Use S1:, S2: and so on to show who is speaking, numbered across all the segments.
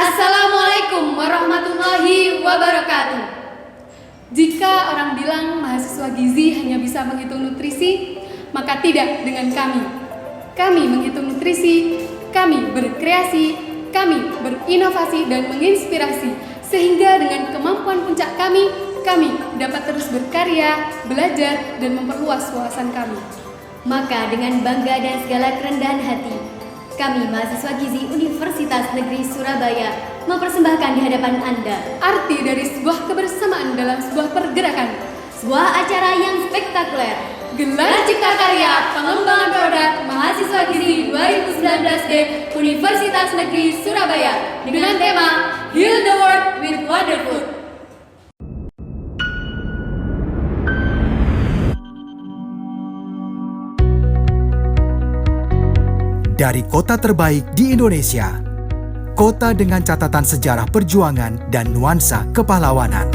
S1: Assalamualaikum warahmatullahi wabarakatuh. Jika orang bilang mahasiswa gizi hanya bisa menghitung nutrisi, maka tidak dengan kami. Kami menghitung nutrisi, kami berkreasi, kami berinovasi dan menginspirasi, sehingga dengan kemampuan puncak kami dapat terus berkarya, belajar, dan memperluas wawasan kami.
S2: Maka dengan bangga dan segala kerendahan hati, kami mahasiswa gizi Universitas Negeri Surabaya mempersembahkan di hadapan Anda
S1: arti dari sebuah kebersamaan dalam sebuah pergerakan,
S2: sebuah acara yang spektakuler,
S1: Gelar Cipta Karya Pengembangan Produk Mahasiswa Gizi 2019D Universitas Negeri Surabaya dengan tema Heal the World with Wonderfood.
S3: Dari kota terbaik di Indonesia, kota dengan catatan sejarah perjuangan dan nuansa kepahlawanan.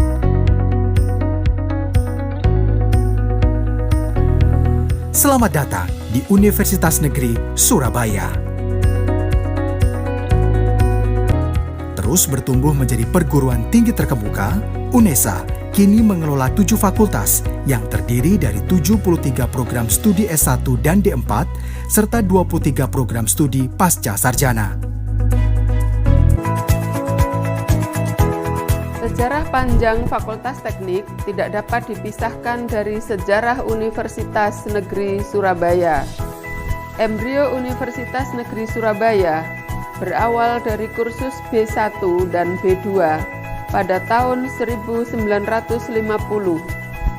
S3: Selamat datang di Universitas Negeri Surabaya. Terus bertumbuh menjadi perguruan tinggi terkemuka, UNESA kini mengelola 7 fakultas yang terdiri dari 73 program studi S1 dan D4 serta 23 program studi pasca sarjana.
S4: Sejarah panjang Fakultas Teknik tidak dapat dipisahkan dari sejarah Universitas Negeri Surabaya. Embrio Universitas Negeri Surabaya berawal dari kursus B1 dan B2 pada tahun 1950.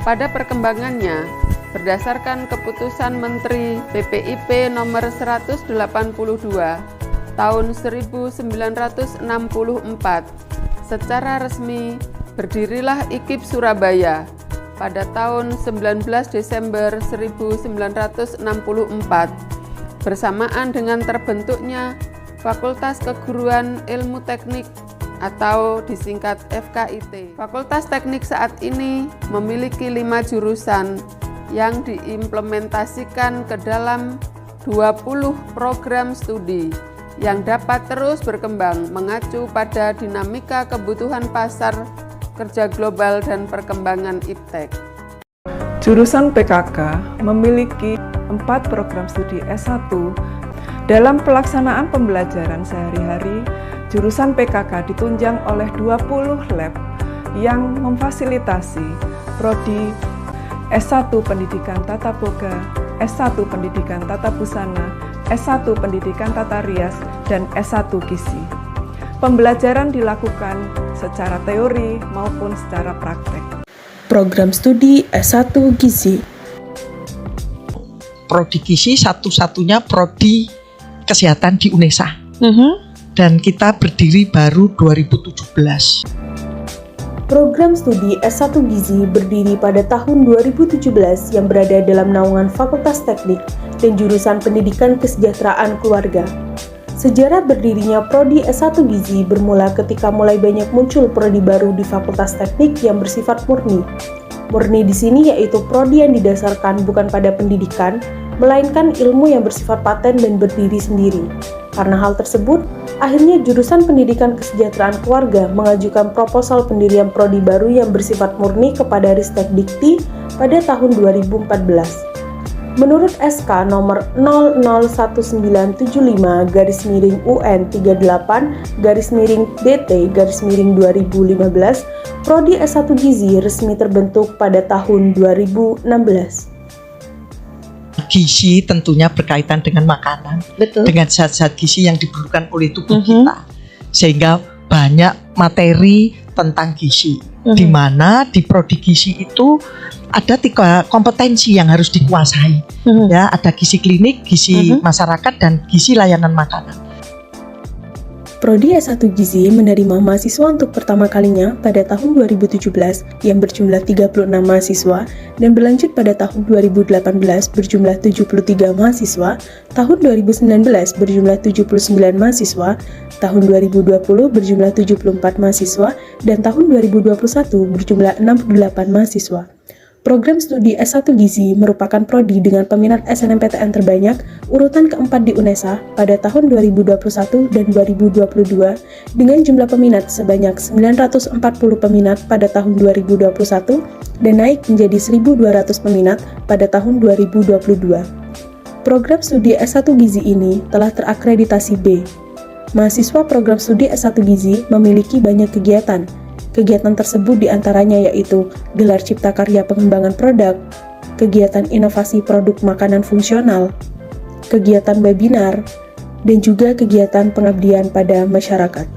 S4: Pada perkembangannya, berdasarkan keputusan Menteri PPIP nomor 182 tahun 1964, secara resmi berdirilah IKIP Surabaya pada tahun 19 Desember 1964 bersamaan dengan terbentuknya Fakultas Keguruan Ilmu Teknik atau disingkat FKIT. Fakultas Teknik saat ini memiliki 5 jurusan yang diimplementasikan ke dalam 20 program studi yang dapat terus berkembang mengacu pada dinamika kebutuhan pasar kerja global dan perkembangan iptek.
S5: Jurusan PKK memiliki 4 program studi S1. Dalam pelaksanaan pembelajaran sehari-hari, jurusan PKK ditunjang oleh 20 lab yang memfasilitasi prodi S1 Pendidikan Tata Boga, S1 Pendidikan Tata Busana, S1 Pendidikan Tata Rias, dan S1 Gizi. Pembelajaran dilakukan secara teori maupun secara praktek.
S6: Program studi S1 Gizi.
S7: Prodi Gizi satu-satunya prodi kesehatan di UNESA. Dan kita berdiri baru 2017.
S6: Program studi S1 Gizi berdiri pada tahun 2017 yang berada dalam naungan Fakultas Teknik dan jurusan Pendidikan Kesejahteraan Keluarga. Sejarah berdirinya prodi S1 Gizi bermula ketika mulai banyak muncul prodi baru di Fakultas Teknik yang bersifat murni. Murni di sini yaitu prodi yang didasarkan bukan pada pendidikan, melainkan ilmu yang bersifat paten dan berdiri sendiri. Karena hal tersebut, akhirnya jurusan Pendidikan Kesejahteraan Keluarga mengajukan proposal pendirian prodi baru yang bersifat murni kepada Ristek Dikti pada tahun 2014. Menurut SK nomor 001975-UN38-DT-2015, prodi S1 Gizi resmi terbentuk pada tahun 2016.
S7: Gizi tentunya berkaitan dengan makanan, dengan zat-zat gizi yang diperlukan oleh tubuh kita, sehingga banyak materi tentang gizi, di mana di prodi gizi itu ada 3 kompetensi yang harus dikuasai, ya, ada gizi klinik, gizi masyarakat, dan gizi layanan makanan.
S6: Prodi S1 Gizi menerima mahasiswa untuk pertama kalinya pada tahun 2017 yang berjumlah 36 mahasiswa dan berlanjut pada tahun 2018 berjumlah 73 mahasiswa, tahun 2019 berjumlah 79 mahasiswa, tahun 2020 berjumlah 74 mahasiswa, dan tahun 2021 berjumlah 68 mahasiswa. Program studi S1 Gizi merupakan prodi dengan peminat SNMPTN terbanyak urutan keempat di UNESA pada tahun 2021 dan 2022 dengan jumlah peminat sebanyak 940 peminat pada tahun 2021 dan naik menjadi 1.200 peminat pada tahun 2022. Program studi S1 Gizi ini telah terakreditasi B. Mahasiswa program studi S1 Gizi memiliki banyak kegiatan. Kegiatan tersebut diantaranya yaitu gelar cipta karya pengembangan produk, kegiatan inovasi produk makanan fungsional, kegiatan webinar, dan juga kegiatan pengabdian pada masyarakat.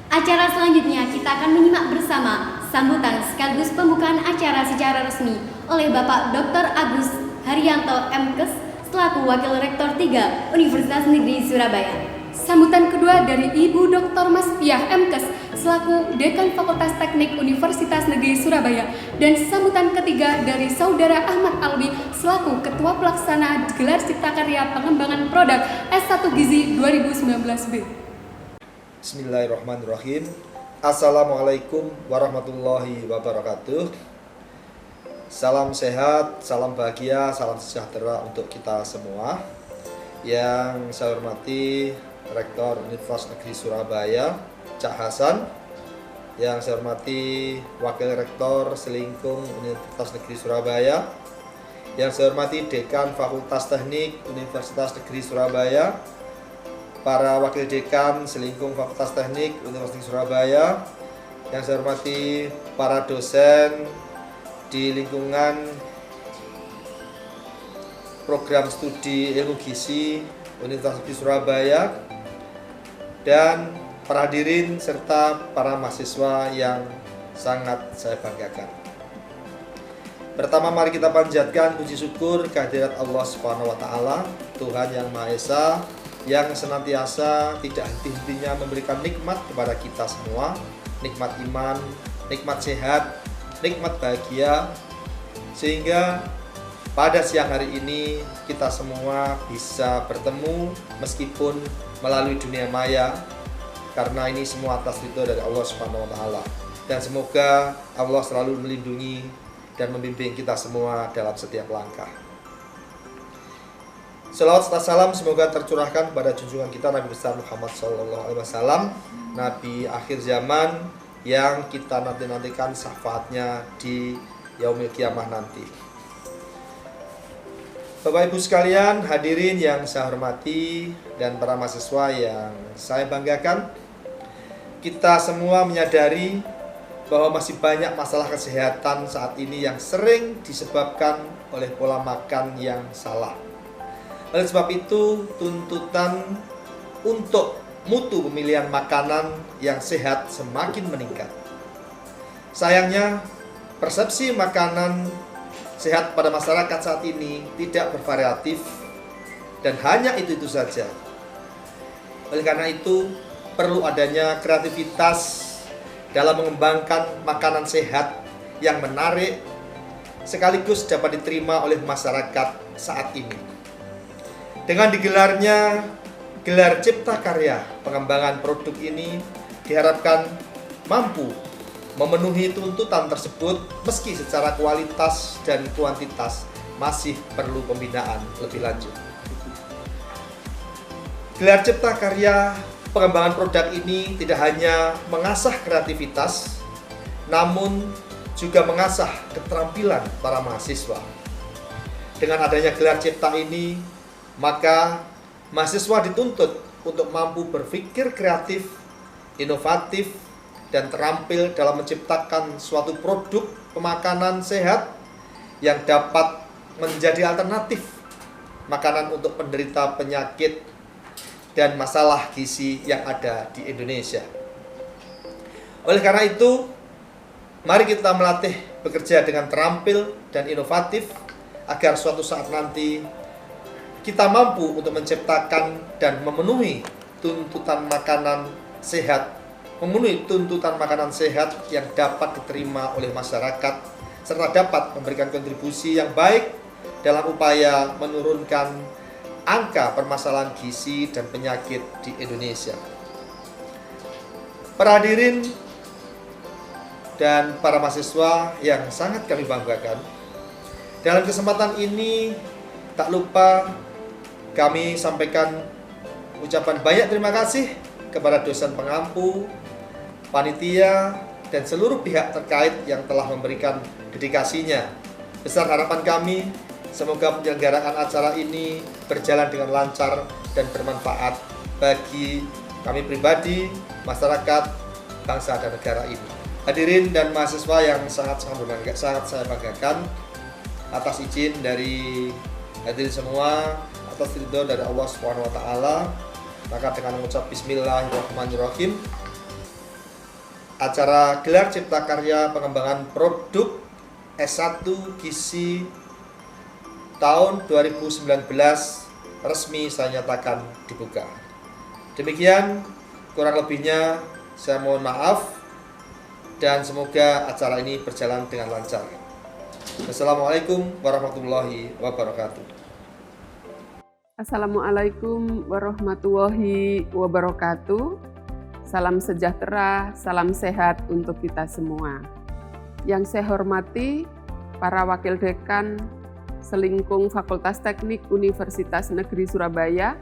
S2: Acara selanjutnya kita akan menyimak bersama sambutan sekaligus pembukaan acara secara resmi oleh Bapak Dr. Agus Haryanto MKes selaku Wakil Rektor 3 Universitas Negeri Surabaya.
S1: Sambutan kedua dari Ibu Dr. Maspiah MKes selaku Dekan Fakultas Teknik Universitas Negeri Surabaya, dan sambutan ketiga dari Saudara Ahmad Alwi selaku Ketua Pelaksana Gelar Cipta Karya Pengembangan Produk S1 Gizi 2019B.
S8: Bismillahirrahmanirrahim. Assalamualaikum warahmatullahi wabarakatuh. Salam sehat, salam bahagia, salam sejahtera untuk kita semua. Yang saya hormati Rektor Universitas Negeri Surabaya, Cak Hasan. Yang saya hormati Wakil Rektor Selingkung Universitas Negeri Surabaya. Yang saya hormati Dekan Fakultas Teknik Universitas Negeri Surabaya, para Wakil Dekan Selingkung Fakultas Teknik Universitas Negeri Surabaya, yang saya hormati para dosen di lingkungan program studi ilmu gizi Universitas Negeri Surabaya, dan para hadirin serta para mahasiswa yang sangat saya banggakan. Pertama, mari kita panjatkan puji syukur kehadirat Allah Subhanahu wa taala, Tuhan yang Maha Esa, yang senantiasa tidak henti-hentinya memberikan nikmat kepada kita semua, nikmat iman, nikmat sehat, nikmat bahagia, sehingga pada siang hari ini kita semua bisa bertemu meskipun melalui dunia maya, karena ini semua atas ridho dari Allah Subhanahu wa taala. Dan semoga Allah selalu melindungi dan membimbing kita semua dalam setiap langkah. Selawat serta salam semoga tercurahkan kepada junjungan kita Nabi besar Muhammad SAW, Nabi akhir zaman yang kita nanti-nantikan syafaatnya di Yaumil Qiyamah nanti. Bapak Ibu sekalian, hadirin yang saya hormati dan para mahasiswa yang saya banggakan, kita semua menyadari bahwa masih banyak masalah kesehatan saat ini yang sering disebabkan oleh pola makan yang salah. Oleh sebab itu, tuntutan untuk mutu pemilihan makanan yang sehat semakin meningkat. Sayangnya, persepsi makanan sehat pada masyarakat saat ini tidak bervariatif dan hanya itu saja. Oleh karena itu, perlu adanya kreativitas dalam mengembangkan makanan sehat yang menarik sekaligus dapat diterima oleh masyarakat saat ini. Dengan digelarnya gelar Cipta Karya, pengembangan produk ini diharapkan mampu memenuhi tuntutan tersebut meski secara kualitas dan kuantitas masih perlu pembinaan lebih lanjut. Gelar Cipta Karya pengembangan produk ini tidak hanya mengasah kreativitas, namun juga mengasah keterampilan para mahasiswa. Dengan adanya gelar cipta ini, maka mahasiswa dituntut untuk mampu berpikir kreatif, inovatif, dan terampil dalam menciptakan suatu produk pemakanan sehat yang dapat menjadi alternatif makanan untuk penderita penyakit dan masalah gizi yang ada di Indonesia. Oleh karena itu, mari kita melatih bekerja dengan terampil dan inovatif agar suatu saat nanti kita mampu untuk menciptakan dan memenuhi tuntutan makanan sehat, yang dapat diterima oleh masyarakat serta dapat memberikan kontribusi yang baik dalam upaya menurunkan angka permasalahan gizi dan penyakit di Indonesia. Para hadirin dan para mahasiswa yang sangat kami banggakan, dalam kesempatan ini tak lupa kami sampaikan ucapan banyak terima kasih kepada dosen pengampu, panitia, dan seluruh pihak terkait yang telah memberikan dedikasinya. Besar harapan kami, semoga penyelenggaraan acara ini berjalan dengan lancar dan bermanfaat bagi kami pribadi, masyarakat, bangsa, dan negara ini. Hadirin dan mahasiswa yang sangat saya banggakan, atas izin dari hadirin semua, atas ridho dari Allah Subhanahu wa taala, maka dengan mengucap bismillahirrahmanirrahim, acara gelar Cipta Karya pengembangan produk S1 Gizi tahun 2019 resmi saya nyatakan dibuka. Demikian, kurang lebihnya saya mohon maaf dan semoga acara ini berjalan dengan lancar. Assalamualaikum warahmatullahi wabarakatuh.
S4: Assalamualaikum warahmatullahi wabarakatuh. Salam sejahtera, salam sehat untuk kita semua. Yang saya hormati para wakil dekan Selingkung Fakultas Teknik Universitas Negeri Surabaya,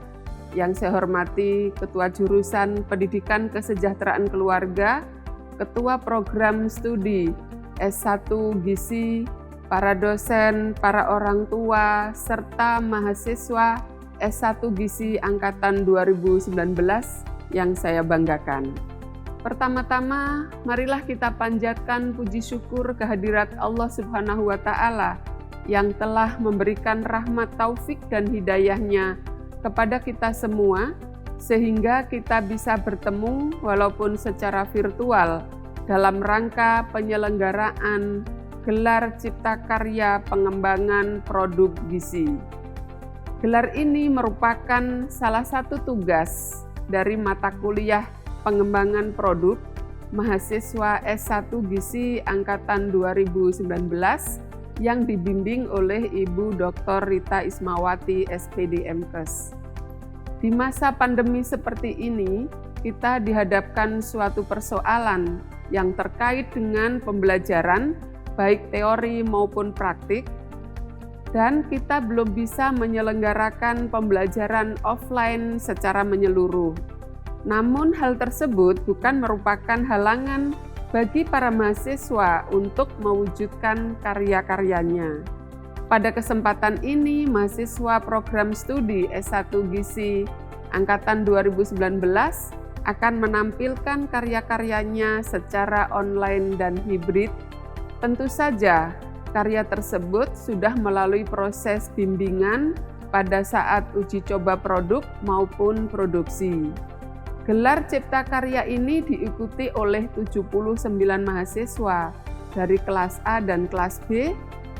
S4: yang saya hormati Ketua Jurusan Pendidikan Kesejahteraan Keluarga, Ketua Program Studi S1 Gizi, para dosen, para orang tua, serta mahasiswa S1 Gizi Angkatan 2019 yang saya banggakan. Pertama-tama, marilah kita panjatkan puji syukur kehadirat Allah Subhanahu wa Ta'ala yang telah memberikan rahmat taufik dan hidayahnya kepada kita semua, sehingga kita bisa bertemu walaupun secara virtual dalam rangka penyelenggaraan Gelar Cipta Karya Pengembangan Produk Gizi. Gelar ini merupakan salah satu tugas dari mata kuliah Pengembangan Produk mahasiswa S1 Gizi angkatan 2019 yang dibimbing oleh Ibu Dr. Rita Ismawati, SPD MKes. Di masa pandemi seperti ini, kita dihadapkan suatu persoalan yang terkait dengan pembelajaran baik teori maupun praktik, dan kita belum bisa menyelenggarakan pembelajaran offline secara menyeluruh. Namun hal tersebut bukan merupakan halangan bagi para mahasiswa untuk mewujudkan karya-karyanya. Pada kesempatan ini, mahasiswa program studi S1 Gizi angkatan 2019 akan menampilkan karya-karyanya secara online dan hibrid. Tentu saja, karya tersebut sudah melalui proses bimbingan pada saat uji coba produk maupun produksi. Gelar Cipta Karya ini diikuti oleh 79 mahasiswa dari kelas A dan kelas B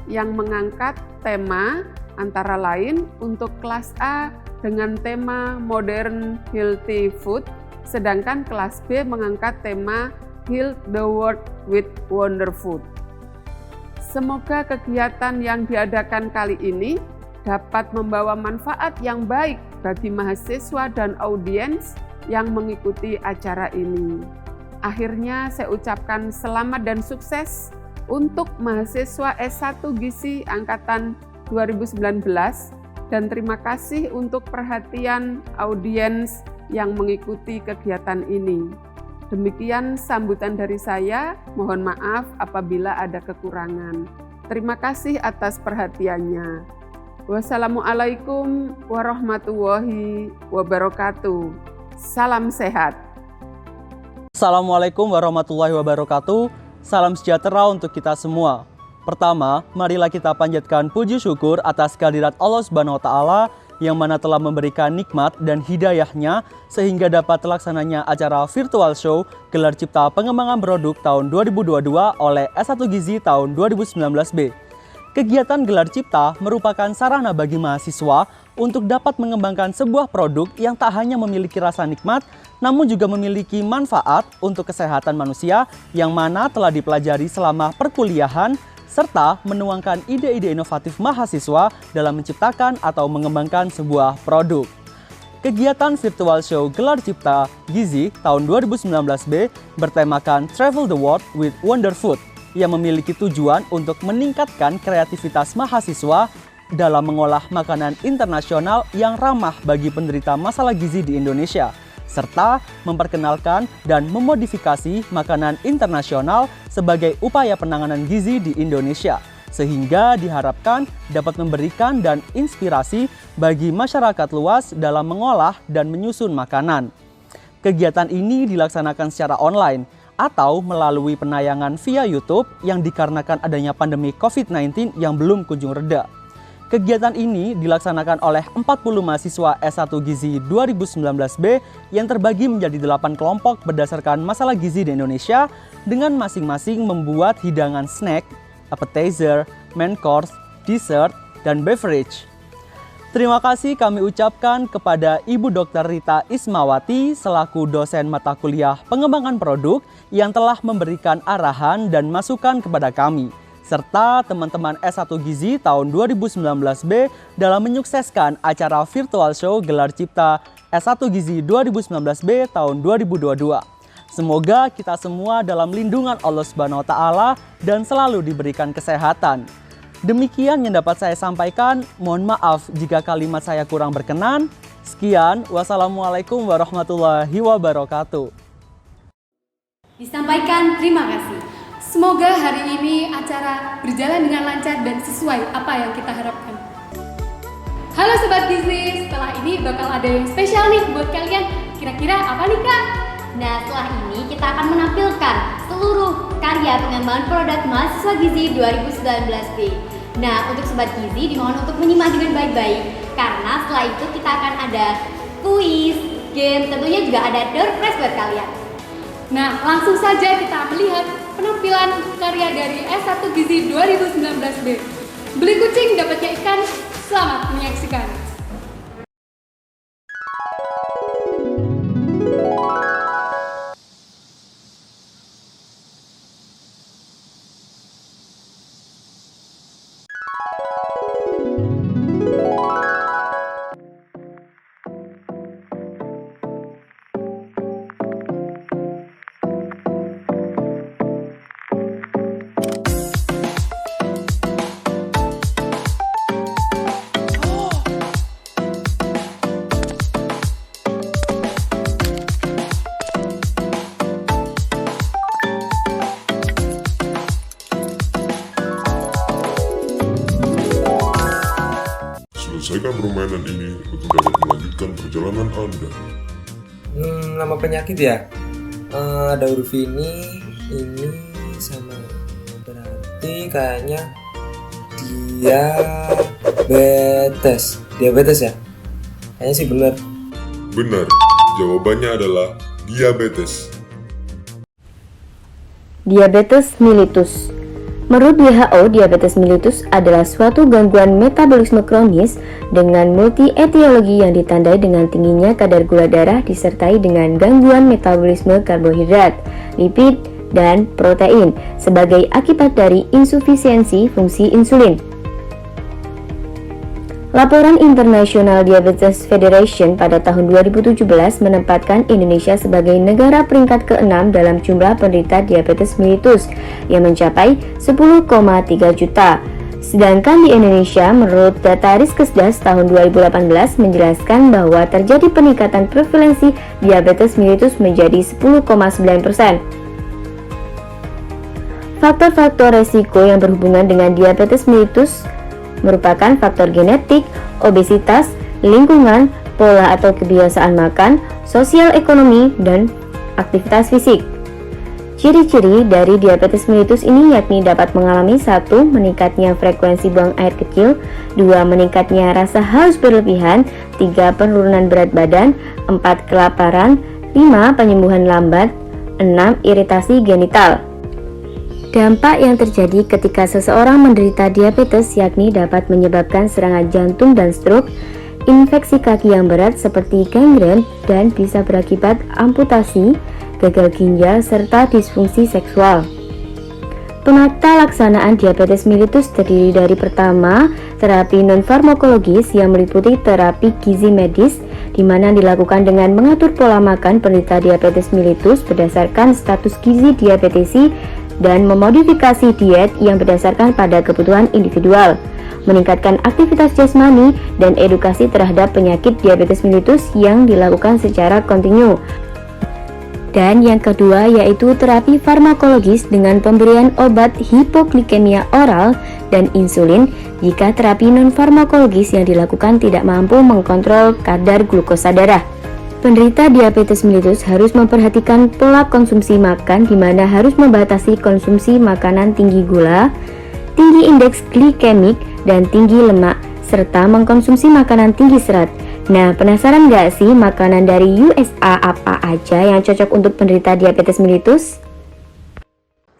S4: yang mengangkat tema antara lain untuk kelas A dengan tema Modern Healthy Food, sedangkan kelas B mengangkat tema Heal the World with Wonder Food. Semoga kegiatan yang diadakan kali ini dapat membawa manfaat yang baik bagi mahasiswa dan audiens yang mengikuti acara ini. Akhirnya saya ucapkan selamat dan sukses untuk mahasiswa S1 Gizi angkatan 2019 dan terima kasih untuk perhatian audiens yang mengikuti kegiatan ini. Demikian sambutan dari saya, mohon maaf apabila ada kekurangan. Terima kasih atas perhatiannya. Wassalamualaikum warahmatullahi wabarakatuh. Salam sehat.
S9: Assalamualaikum warahmatullahi wabarakatuh. Salam sejahtera untuk kita semua. Pertama, marilah kita panjatkan puji syukur atas kehadirat Allah Subhanahu wa taala yang mana telah memberikan nikmat dan hidayahnya sehingga dapat terlaksananya acara virtual show Gelar Cipta Pengembangan Produk tahun 2022 oleh S1 Gizi tahun 2019B. Kegiatan Gelar Cipta merupakan sarana bagi mahasiswa untuk dapat mengembangkan sebuah produk yang tak hanya memiliki rasa nikmat, namun juga memiliki manfaat untuk kesehatan manusia yang mana telah dipelajari selama perkuliahan, serta menuangkan ide-ide inovatif mahasiswa dalam menciptakan atau mengembangkan sebuah produk. Kegiatan virtual show Gelar Cipta Gizi tahun 2019B bertemakan Travel the World with Wonder Food yang memiliki tujuan untuk meningkatkan kreativitas mahasiswa dalam mengolah makanan internasional yang ramah bagi penderita masalah gizi di Indonesia, serta memperkenalkan dan memodifikasi makanan internasional sebagai upaya penanganan gizi di Indonesia, sehingga diharapkan dapat memberikan dan inspirasi bagi masyarakat luas dalam mengolah dan menyusun makanan. Kegiatan ini dilaksanakan secara online atau melalui penayangan via YouTube yang dikarenakan adanya pandemi COVID-19 yang belum kunjung reda. Kegiatan ini dilaksanakan oleh 40 mahasiswa S1 Gizi 2019B yang terbagi menjadi 8 kelompok berdasarkan masalah gizi di Indonesia dengan masing-masing membuat hidangan snack, appetizer, main course, dessert, dan beverage. Terima kasih kami ucapkan kepada Ibu Dr. Rita Ismawati selaku dosen mata kuliah Pengembangan Produk yang telah memberikan arahan dan masukan kepada kami, serta teman-teman S1 Gizi tahun 2019B dalam menyukseskan acara virtual show Gelar Cipta S1 Gizi 2019B tahun 2022. Semoga kita semua dalam lindungan Allah Subhanahu wa taala dan selalu diberikan kesehatan. Demikian yang dapat saya sampaikan. Mohon maaf jika kalimat saya kurang berkenan. Sekian, wassalamualaikum warahmatullahi wabarakatuh.
S2: Disampaikan terima kasih.
S1: Semoga hari ini acara berjalan dengan lancar dan sesuai apa yang kita harapkan. Halo Sobat Gizi, setelah ini bakal ada yang spesial nih buat kalian. Kira-kira apa nih Kak?
S2: Nah, setelah ini kita akan menampilkan seluruh karya pengembangan produk mahasiswa Gizi 2019B. Nah, untuk Sobat Gizi dimohon untuk menyimak dengan baik-baik karena setelah itu kita akan ada kuis, game, tentunya juga ada door prize buat kalian.
S1: Nah, langsung saja kita melihat penampilan karya dari S1 Gizi 2019B. Beli kucing dapatnya ikan, selamat menyaksikan.
S10: Selesaikan permainan ini untuk dapat melanjutkan perjalanan Anda.
S11: Nama penyakit ya? Ada huruf ini sama, berarti kayaknya diabetes ya? Kayaknya sih benar.
S10: Benar, jawabannya adalah diabetes.
S12: Diabetes mellitus. Menurut WHO, diabetes mellitus adalah suatu gangguan metabolisme kronis dengan multi-etiologi yang ditandai dengan tingginya kadar gula darah disertai dengan gangguan metabolisme karbohidrat, lipid, dan protein sebagai akibat dari insufisiensi fungsi insulin. Laporan International Diabetes Federation pada tahun 2017 menempatkan Indonesia sebagai negara peringkat ke-6 dalam jumlah penderita diabetes mellitus yang mencapai 10,3 juta. Sedangkan di Indonesia, menurut data Riskesdas tahun 2018 menjelaskan bahwa terjadi peningkatan prevalensi diabetes mellitus menjadi 10,9%. Faktor-faktor resiko yang berhubungan dengan diabetes mellitus merupakan faktor genetik, obesitas, lingkungan, pola atau kebiasaan makan, sosial ekonomi, dan aktivitas fisik. Ciri-ciri dari diabetes mellitus ini yakni dapat mengalami 1. Meningkatnya frekuensi buang air kecil, 2. Meningkatnya rasa haus berlebihan, 3. Penurunan berat badan, 4. Kelaparan, 5. Penyembuhan lambat, 6. Iritasi genital. Dampak yang terjadi ketika seseorang menderita diabetes yakni dapat menyebabkan serangan jantung dan stroke, infeksi kaki yang berat seperti gangren, dan bisa berakibat amputasi, gagal ginjal, serta disfungsi seksual. Penata laksanaan diabetes mellitus terdiri dari pertama, terapi non-farmakologis yang meliputi terapi gizi medis, di mana dilakukan dengan mengatur pola makan penderita diabetes mellitus berdasarkan status gizi diabetesi dan memodifikasi diet yang berdasarkan pada kebutuhan individual, meningkatkan aktivitas jasmani dan edukasi terhadap penyakit diabetes mellitus yang dilakukan secara kontinu. Dan yang kedua yaitu terapi farmakologis dengan pemberian obat hipoglikemia oral dan insulin jika terapi non-farmakologis yang dilakukan tidak mampu mengkontrol kadar glukosa darah. Penderita diabetes mellitus harus memperhatikan pola konsumsi makan, di mana harus membatasi konsumsi makanan tinggi gula, tinggi indeks glikemik, dan tinggi lemak, serta mengkonsumsi makanan tinggi serat. Nah, penasaran nggak sih makanan dari USA apa aja yang cocok untuk penderita diabetes mellitus?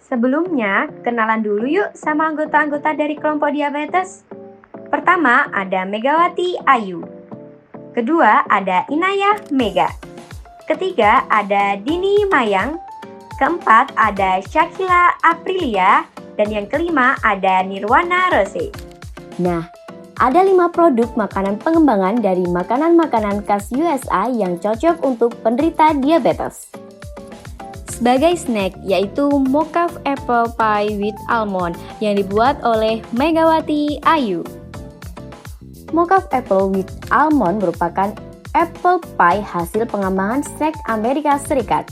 S13: Sebelumnya, kenalan dulu yuk sama anggota-anggota dari kelompok diabetes. Pertama, ada Megawati Ayu. Kedua, ada Inayah Mega. Ketiga, ada Dini Mayang. Keempat, ada Syakila Aprilia. Dan yang kelima, ada Nirwana Rose.
S12: Nah, ada 5 produk makanan pengembangan dari makanan-makanan khas USA yang cocok untuk penderita diabetes. Sebagai snack, yaitu Mocha Apple Pie with Almond yang dibuat oleh Megawati Ayu. Mocha Apple with Almond merupakan apple pie hasil pengembangan snack Amerika Serikat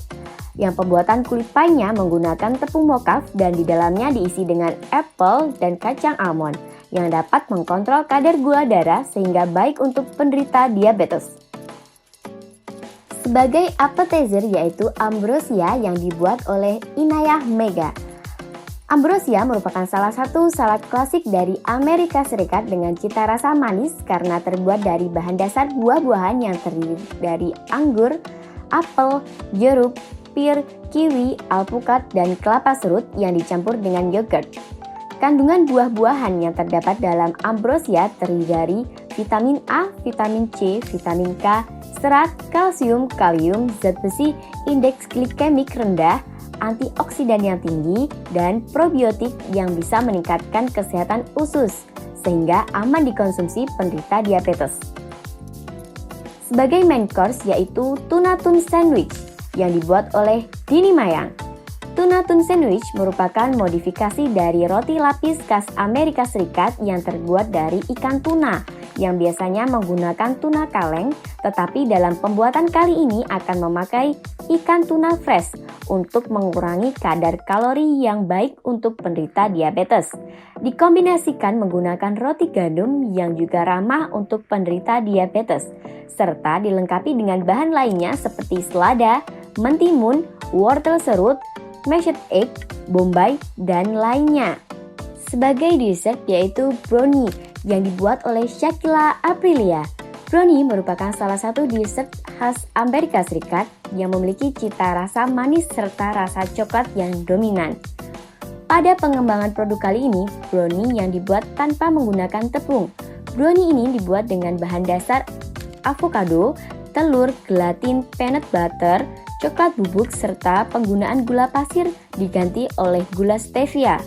S12: yang pembuatan kulit pie-nya menggunakan tepung mocha dan di dalamnya diisi dengan apple dan kacang almond yang dapat mengkontrol kadar gula darah sehingga baik untuk penderita diabetes. Sebagai appetizer yaitu ambrosia yang dibuat oleh Inayah Mega. Ambrosia merupakan salah satu salad klasik dari Amerika Serikat dengan cita rasa manis karena terbuat dari bahan dasar buah-buahan yang terdiri dari anggur, apel, jeruk, pir, kiwi, alpukat, dan kelapa serut yang dicampur dengan yogurt. Kandungan buah-buahan yang terdapat dalam ambrosia terdiri dari vitamin A, vitamin C, vitamin K, serat, kalsium, kalium, zat besi, indeks glikemik rendah, antioksidan yang tinggi, dan probiotik yang bisa meningkatkan kesehatan usus, sehingga aman dikonsumsi penderita diabetes. Sebagai main course yaitu tuna tun sandwich yang dibuat oleh Dini Mayang. Tuna tun sandwich merupakan modifikasi dari roti lapis khas Amerika Serikat yang terbuat dari ikan tuna yang biasanya menggunakan tuna kaleng, tetapi dalam pembuatan kali ini akan memakai ikan tuna fresh untuk mengurangi kadar kalori yang baik untuk penderita diabetes. Dikombinasikan menggunakan roti gandum yang juga ramah untuk penderita diabetes, serta dilengkapi dengan bahan lainnya seperti selada, mentimun, wortel serut, mashed egg, bombay, dan lainnya. Sebagai dessert yaitu brownie yang dibuat oleh Shakila Aprilia. Brownie merupakan salah satu dessert khas Amerika Serikat yang memiliki cita rasa manis serta rasa coklat yang dominan. Pada pengembangan produk kali ini, brownie yang dibuat tanpa menggunakan tepung. Brownie ini dibuat dengan bahan dasar avocado, telur, gelatin, peanut butter, coklat bubuk, serta penggunaan gula pasir diganti oleh gula stevia.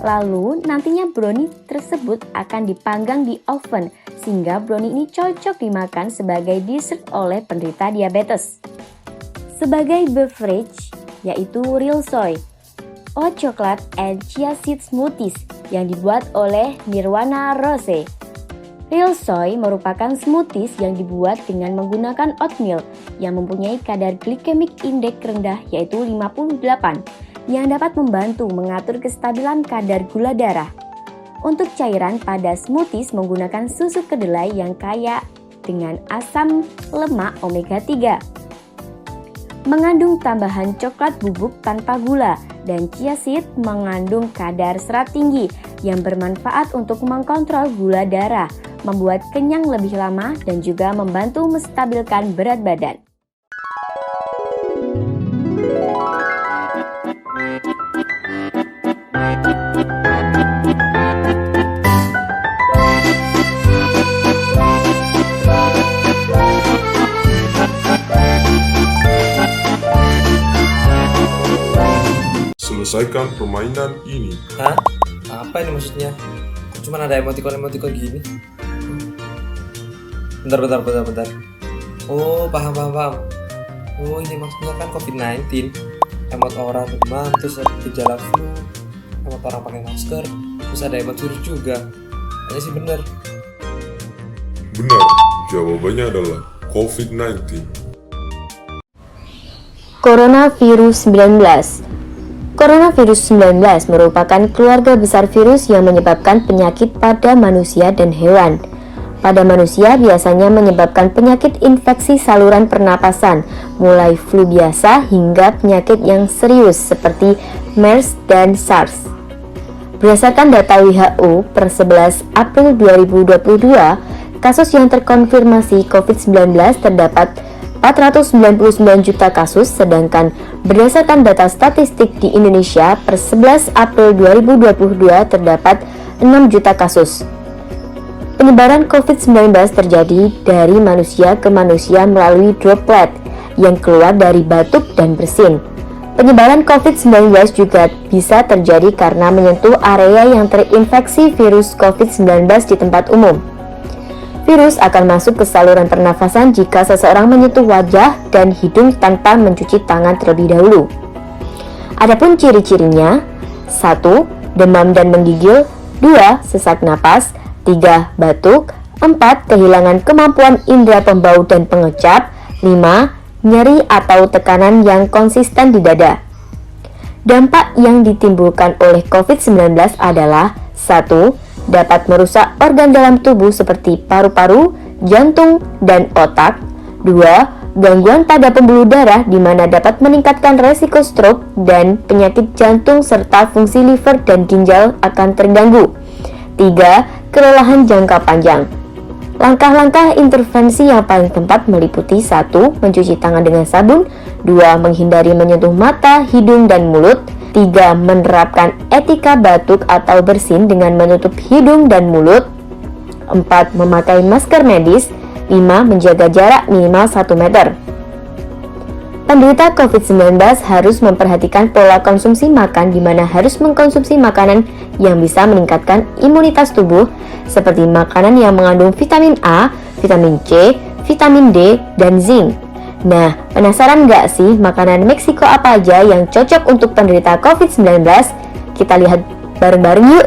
S12: Lalu nantinya brownie tersebut akan dipanggang di oven sehingga brownie ini cocok dimakan sebagai dessert oleh penderita diabetes. Sebagai beverage yaitu Real Soy, hot chocolate and chia seed smoothies yang dibuat oleh Nirwana Rose. Real Soy merupakan smoothies yang dibuat dengan menggunakan oatmeal yang mempunyai kadar glikemik indeks rendah yaitu 58 yang dapat membantu mengatur kestabilan kadar gula darah. Untuk cairan pada smoothies menggunakan susu kedelai yang kaya dengan asam lemak omega 3. Mengandung tambahan coklat bubuk tanpa gula dan chia seed mengandung kadar serat tinggi yang bermanfaat untuk mengkontrol gula darah, membuat kenyang lebih lama dan juga membantu menstabilkan berat badan.
S10: Selesaikan permainan ini.
S11: Hah? Apa ini maksudnya? Cuman ada emoticon gini. Bentar. Oh, paham. Oh, ini maksudnya kan COVID-19. Emot orang demam, terus ada gejala flu, emot orang pakai masker, terus ada emot virus juga. Ini sih bener.
S10: Benar, jawabannya adalah COVID-19.
S12: Coronavirus 19. Coronavirus 19 merupakan keluarga besar virus yang menyebabkan penyakit pada manusia dan hewan. Pada manusia biasanya menyebabkan penyakit infeksi saluran pernapasan, mulai flu biasa hingga penyakit yang serius seperti MERS dan SARS. Berdasarkan data WHO per 11 April 2022, kasus yang terkonfirmasi COVID-19 terdapat 499 juta kasus, sedangkan berdasarkan data statistik di Indonesia per 11 April 2022 terdapat 6 juta kasus. Penyebaran COVID-19 terjadi dari manusia ke manusia melalui droplet yang keluar dari batuk dan bersin. Penyebaran COVID-19 juga bisa terjadi karena menyentuh area yang terinfeksi virus COVID-19 di tempat umum. Virus akan masuk ke saluran pernafasan jika seseorang menyentuh wajah dan hidung tanpa mencuci tangan terlebih dahulu. Adapun ciri-cirinya: 1. Demam dan menggigil, 2. Sesak napas, 3. Batuk, 4. Kehilangan kemampuan indera pembau dan pengecap, 5. Nyeri atau tekanan yang konsisten di dada. Dampak yang ditimbulkan oleh COVID-19 adalah: 1. Dapat merusak organ dalam tubuh seperti paru-paru, jantung, dan otak. 2. Gangguan pada pembuluh darah di mana dapat meningkatkan resiko stroke dan penyakit jantung serta fungsi liver dan ginjal akan terganggu. 3. Kelelahan jangka panjang. Langkah-langkah intervensi yang paling tepat meliputi: 1. Mencuci tangan dengan sabun, 2. Menghindari menyentuh mata, hidung, dan mulut. 3. Menerapkan etika batuk atau bersin dengan menutup hidung dan mulut. 4. Memakai masker medis. 5. Menjaga jarak minimal 1 meter. Penderita COVID-19 harus memperhatikan pola konsumsi makan, di mana harus mengkonsumsi makanan yang bisa meningkatkan imunitas tubuh, seperti makanan yang mengandung vitamin A, vitamin C, vitamin D, dan zinc. Nah, penasaran nggak sih makanan Meksiko apa aja yang cocok untuk penderita COVID-19? Kita lihat bareng-bareng yuk!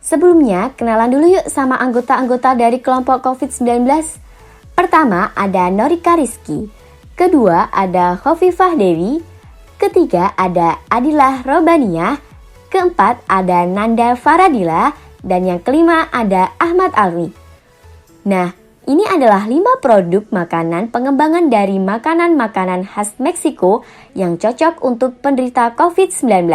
S2: Sebelumnya, kenalan dulu yuk sama anggota-anggota dari kelompok COVID-19. Pertama, ada Norika Rizky. Kedua, ada Khofifah Dewi. Ketiga, ada Adilah Robaniah. Keempat, ada Nanda Faradila. Dan yang kelima, ada Ahmad Alwi. Nah, ini adalah 5 produk makanan pengembangan dari makanan-makanan khas Meksiko yang cocok untuk penderita COVID-19.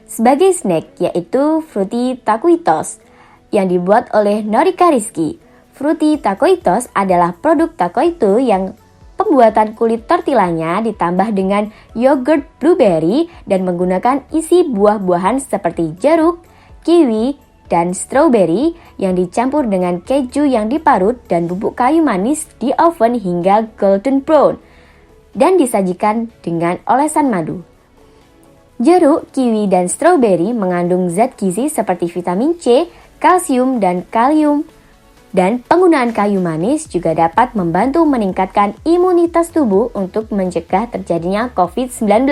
S2: Sebagai snack, yaitu Fruity Taquitos yang dibuat oleh Norika Rizky. Fruity Taquitos adalah produk taquito yang pembuatan kulit tortillanya ditambah dengan yogurt blueberry dan menggunakan isi buah-buahan seperti jeruk, kiwi, dan strawberry yang dicampur dengan keju yang diparut dan bubuk kayu manis di oven hingga golden brown dan disajikan dengan olesan madu. Jeruk, kiwi, dan strawberry mengandung zat gizi seperti vitamin C, kalsium, dan kalium. Dan penggunaan kayu manis juga dapat membantu meningkatkan imunitas tubuh untuk mencegah terjadinya COVID-19.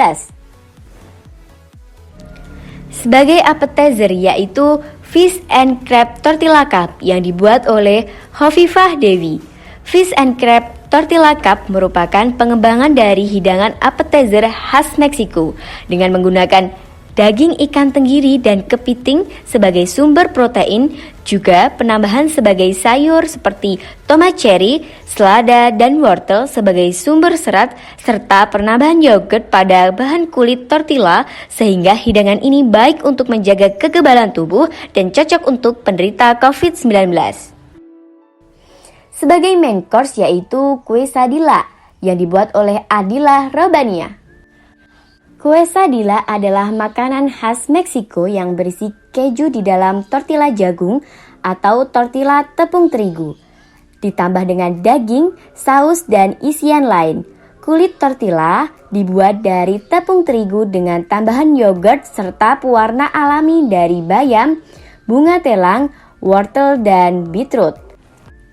S2: Sebagai appetizer yaitu Fish and Crab Tortilla Cup yang dibuat oleh Khofifah Dewi. Fish and Crab Tortilla Cup merupakan pengembangan dari hidangan appetizer khas Meksiko dengan menggunakan daging ikan tenggiri dan kepiting sebagai sumber protein, juga penambahan sebagai sayur seperti tomat cherry, selada, dan wortel sebagai sumber serat, serta penambahan yogurt pada bahan kulit tortilla sehingga hidangan ini baik untuk menjaga kekebalan tubuh dan cocok untuk penderita COVID-19. Sebagai main course yaitu quesadilla yang dibuat oleh Adilah Robaniah. Quesadilla adalah makanan khas Meksiko yang berisi keju di dalam tortilla jagung atau tortilla tepung terigu, ditambah dengan daging, saus, dan isian lain. Kulit tortilla dibuat dari tepung terigu dengan tambahan yogurt serta pewarna alami dari bayam, bunga telang, wortel, dan beetroot.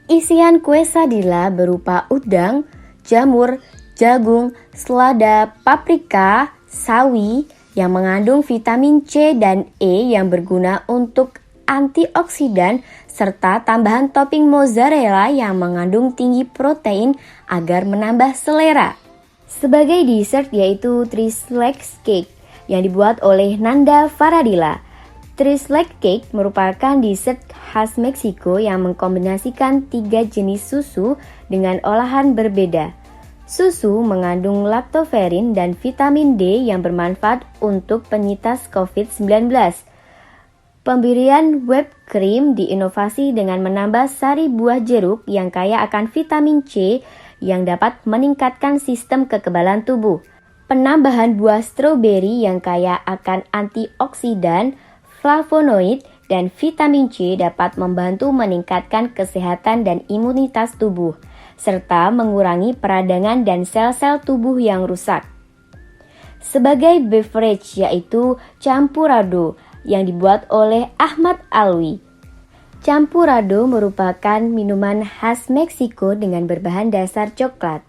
S2: Isian quesadilla berupa udang, jamur, jagung, selada, paprika, sawi yang mengandung vitamin C dan E yang berguna untuk antioksidan, serta tambahan topping mozzarella yang mengandung tinggi protein agar menambah selera. Sebagai dessert yaitu Three Legs Cake yang dibuat oleh Nanda Faradila. Three Legs Cake merupakan dessert khas Meksiko yang mengkombinasikan 3 jenis susu dengan olahan berbeda. Susu mengandung laktoferin dan vitamin D yang bermanfaat untuk penyintas COVID-19. Pemberian whipped cream diinovasi dengan menambah sari buah jeruk yang kaya akan vitamin C yang dapat meningkatkan sistem kekebalan tubuh. Penambahan buah stroberi yang kaya akan antioksidan, flavonoid, dan vitamin C dapat membantu meningkatkan kesehatan dan imunitas tubuh, serta mengurangi peradangan dan sel-sel tubuh yang rusak. Sebagai beverage yaitu Champurrado yang dibuat oleh Ahmad Alwi. Champurrado merupakan minuman khas Meksiko dengan berbahan dasar coklat.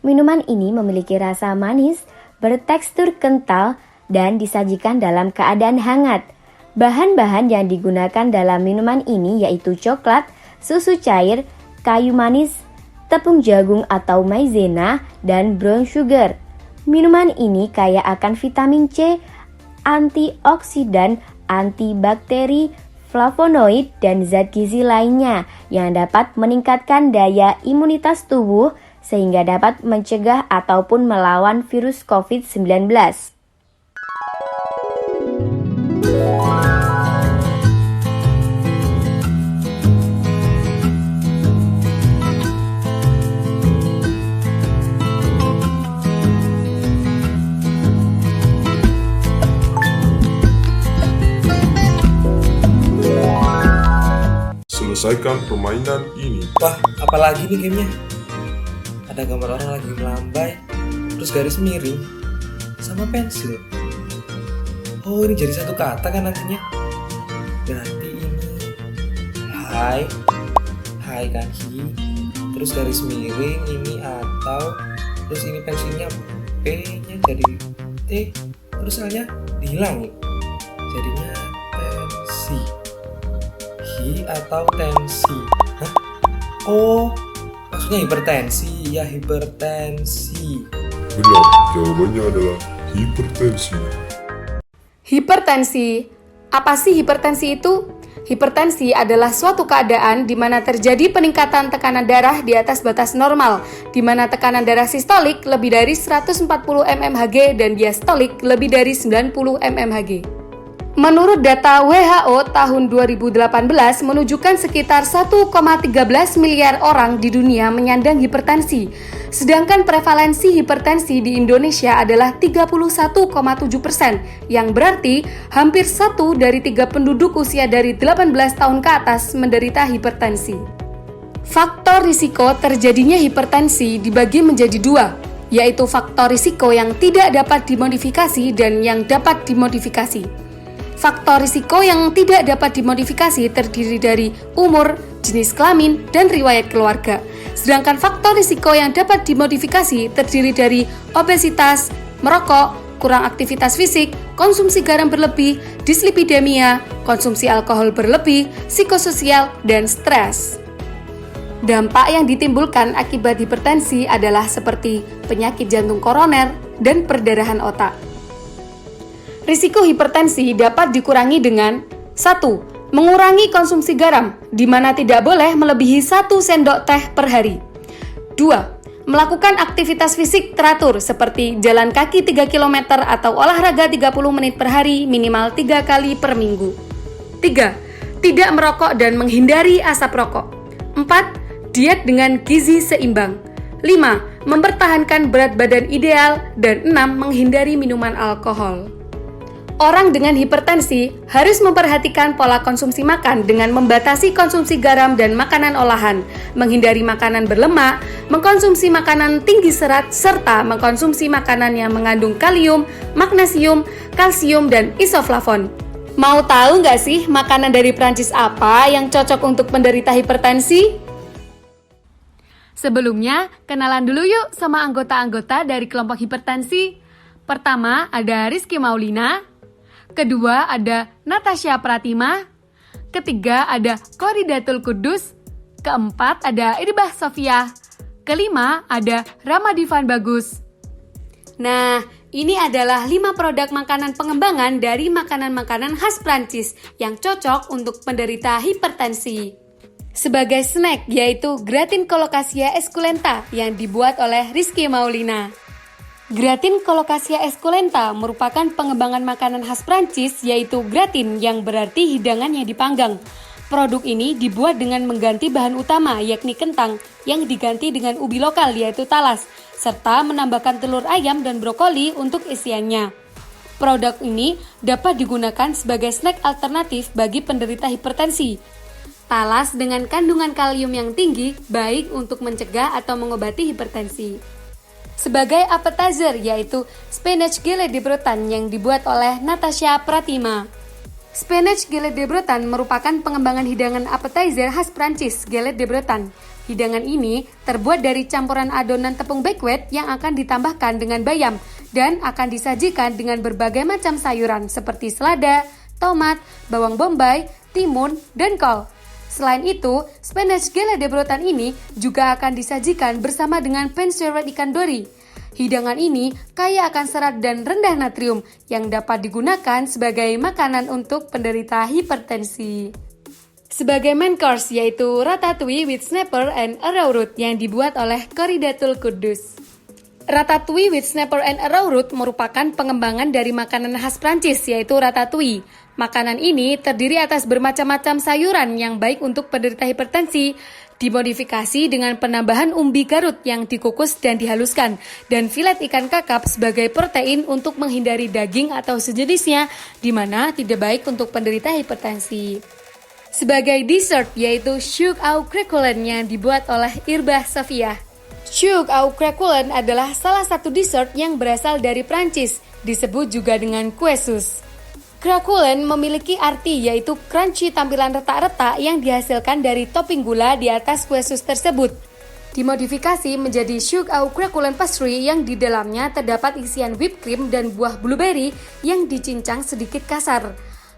S2: Minuman ini memiliki rasa manis, bertekstur kental, dan disajikan dalam keadaan hangat. Bahan-bahan yang digunakan dalam minuman ini yaitu coklat, susu cair, kayu manis, tepung jagung atau maizena, dan brown sugar. Minuman ini kaya akan vitamin C, antioksidan, antibakteri, flavonoid, dan zat gizi lainnya yang dapat meningkatkan daya imunitas tubuh sehingga dapat mencegah ataupun melawan virus COVID-19.
S10: Selesaikan permainan ini.
S11: Wah, apalagi nih gamenya? Ada gambar orang lagi melambai, terus garis miring, sama pensil. Oh, ini jadi satu kata kan nantinya? Berarti ini hai kan hi, terus garis miring ini atau, terus ini pensilnya P-nya jadi T, terus L-nya dihilangin, jadinya tensi. Hi atau tensi? Hah? Oh, maksudnya hipertensi. Ya, hipertensi.
S10: Benar, jawabannya adalah hipertensi.
S1: Hipertensi. Apa sih hipertensi itu? Hipertensi adalah suatu keadaan di mana terjadi peningkatan tekanan darah di atas batas normal, di mana tekanan darah sistolik lebih dari 140 mmHg dan diastolik lebih dari 90 mmHg. Menurut data WHO tahun 2018 menunjukkan sekitar 1,13 miliar orang di dunia menyandang hipertensi, sedangkan prevalensi hipertensi di Indonesia adalah 31,7%, yang berarti hampir 1 dari 3 penduduk usia dari 18 tahun ke atas menderita hipertensi. Faktor risiko terjadinya hipertensi dibagi menjadi 2, yaitu faktor risiko yang tidak dapat dimodifikasi dan yang dapat dimodifikasi. Faktor risiko yang tidak dapat dimodifikasi terdiri dari umur, jenis kelamin, dan riwayat keluarga. Sedangkan faktor risiko yang dapat dimodifikasi terdiri dari obesitas, merokok, kurang aktivitas fisik, konsumsi garam berlebih, dislipidemia, konsumsi alkohol berlebih, psikososial, dan stres. Dampak yang ditimbulkan akibat hipertensi adalah seperti penyakit jantung koroner dan perdarahan otak. Risiko hipertensi dapat dikurangi dengan 1. Mengurangi konsumsi garam, di mana tidak boleh melebihi 1 sendok teh per hari. 2. Melakukan aktivitas fisik teratur seperti jalan kaki 3 km atau olahraga 30 menit per hari minimal 3 kali per minggu. 3. Tidak merokok dan menghindari asap rokok. 4. Diet dengan gizi seimbang. 5. Mempertahankan berat badan ideal. Dan 6. Menghindari minuman alkohol. Orang dengan hipertensi harus memperhatikan pola konsumsi makan dengan membatasi konsumsi garam dan makanan olahan, menghindari makanan berlemak, mengkonsumsi makanan tinggi serat, serta mengkonsumsi makanan yang mengandung kalium, magnesium, kalsium, dan isoflavon. Mau tahu nggak sih makanan dari Prancis apa yang cocok untuk penderita hipertensi? Sebelumnya, kenalan dulu yuk sama anggota-anggota dari kelompok hipertensi. Pertama ada Rizky Maulina. Kedua ada Natasha Pratima. Ketiga ada Koridatul Kudus. Keempat ada Irbah Sofia. Kelima ada Ramadivan Bagus. Nah, ini adalah 5 produk makanan pengembangan dari makanan-makanan khas Prancis yang cocok untuk penderita hipertensi. Sebagai snack yaitu Gratin Colocasia Esculenta yang dibuat oleh Rizky Maulina. Gratin Colocasia Esculenta merupakan pengembangan makanan khas Prancis yaitu gratin yang berarti hidangan yang dipanggang. Produk ini dibuat dengan mengganti bahan utama yakni kentang yang diganti dengan ubi lokal yaitu talas, serta menambahkan telur ayam dan brokoli untuk isiannya. Produk ini dapat digunakan sebagai snack alternatif bagi penderita hipertensi. Talas dengan kandungan kalium yang tinggi baik untuk mencegah atau mengobati hipertensi. Sebagai appetizer yaitu Spinach Galette de Breton yang dibuat oleh Natasha Pratima. Spinach Galette de Breton merupakan pengembangan hidangan appetizer khas Prancis, Galette de Breton. Hidangan ini terbuat dari campuran adonan tepung baked yang akan ditambahkan dengan bayam dan akan disajikan dengan berbagai macam sayuran seperti selada, tomat, bawang bombay, timun, dan kol. Selain itu, Spinach Galette de Breton ini juga akan disajikan bersama dengan penserat ikan dori. Hidangan ini kaya akan serat dan rendah natrium yang dapat digunakan sebagai makanan untuk penderita hipertensi. Sebagai main course yaitu Ratatouille with snapper and arrowroot yang dibuat oleh Koridatul Kudus. Ratatouille with snapper and arrowroot merupakan pengembangan dari makanan khas Prancis yaitu ratatouille. Makanan ini terdiri atas bermacam-macam sayuran yang baik untuk penderita hipertensi, dimodifikasi dengan penambahan umbi Garut yang dikukus dan dihaluskan, dan filet ikan kakap sebagai protein untuk menghindari daging atau sejenisnya, di mana tidak baik untuk penderita hipertensi. Sebagai dessert yaitu choux au crèquelin yang dibuat oleh Irbah Sofia. Choux au crèquelin adalah salah satu dessert yang berasal dari Prancis, disebut juga dengan kue sus. Crèquelin memiliki arti yaitu crunchy tampilan retak-retak yang dihasilkan dari topping gula di atas kue sus tersebut. Dimodifikasi menjadi choux au crèquelin pastry yang di dalamnya terdapat isian whipped cream dan buah blueberry yang dicincang sedikit kasar.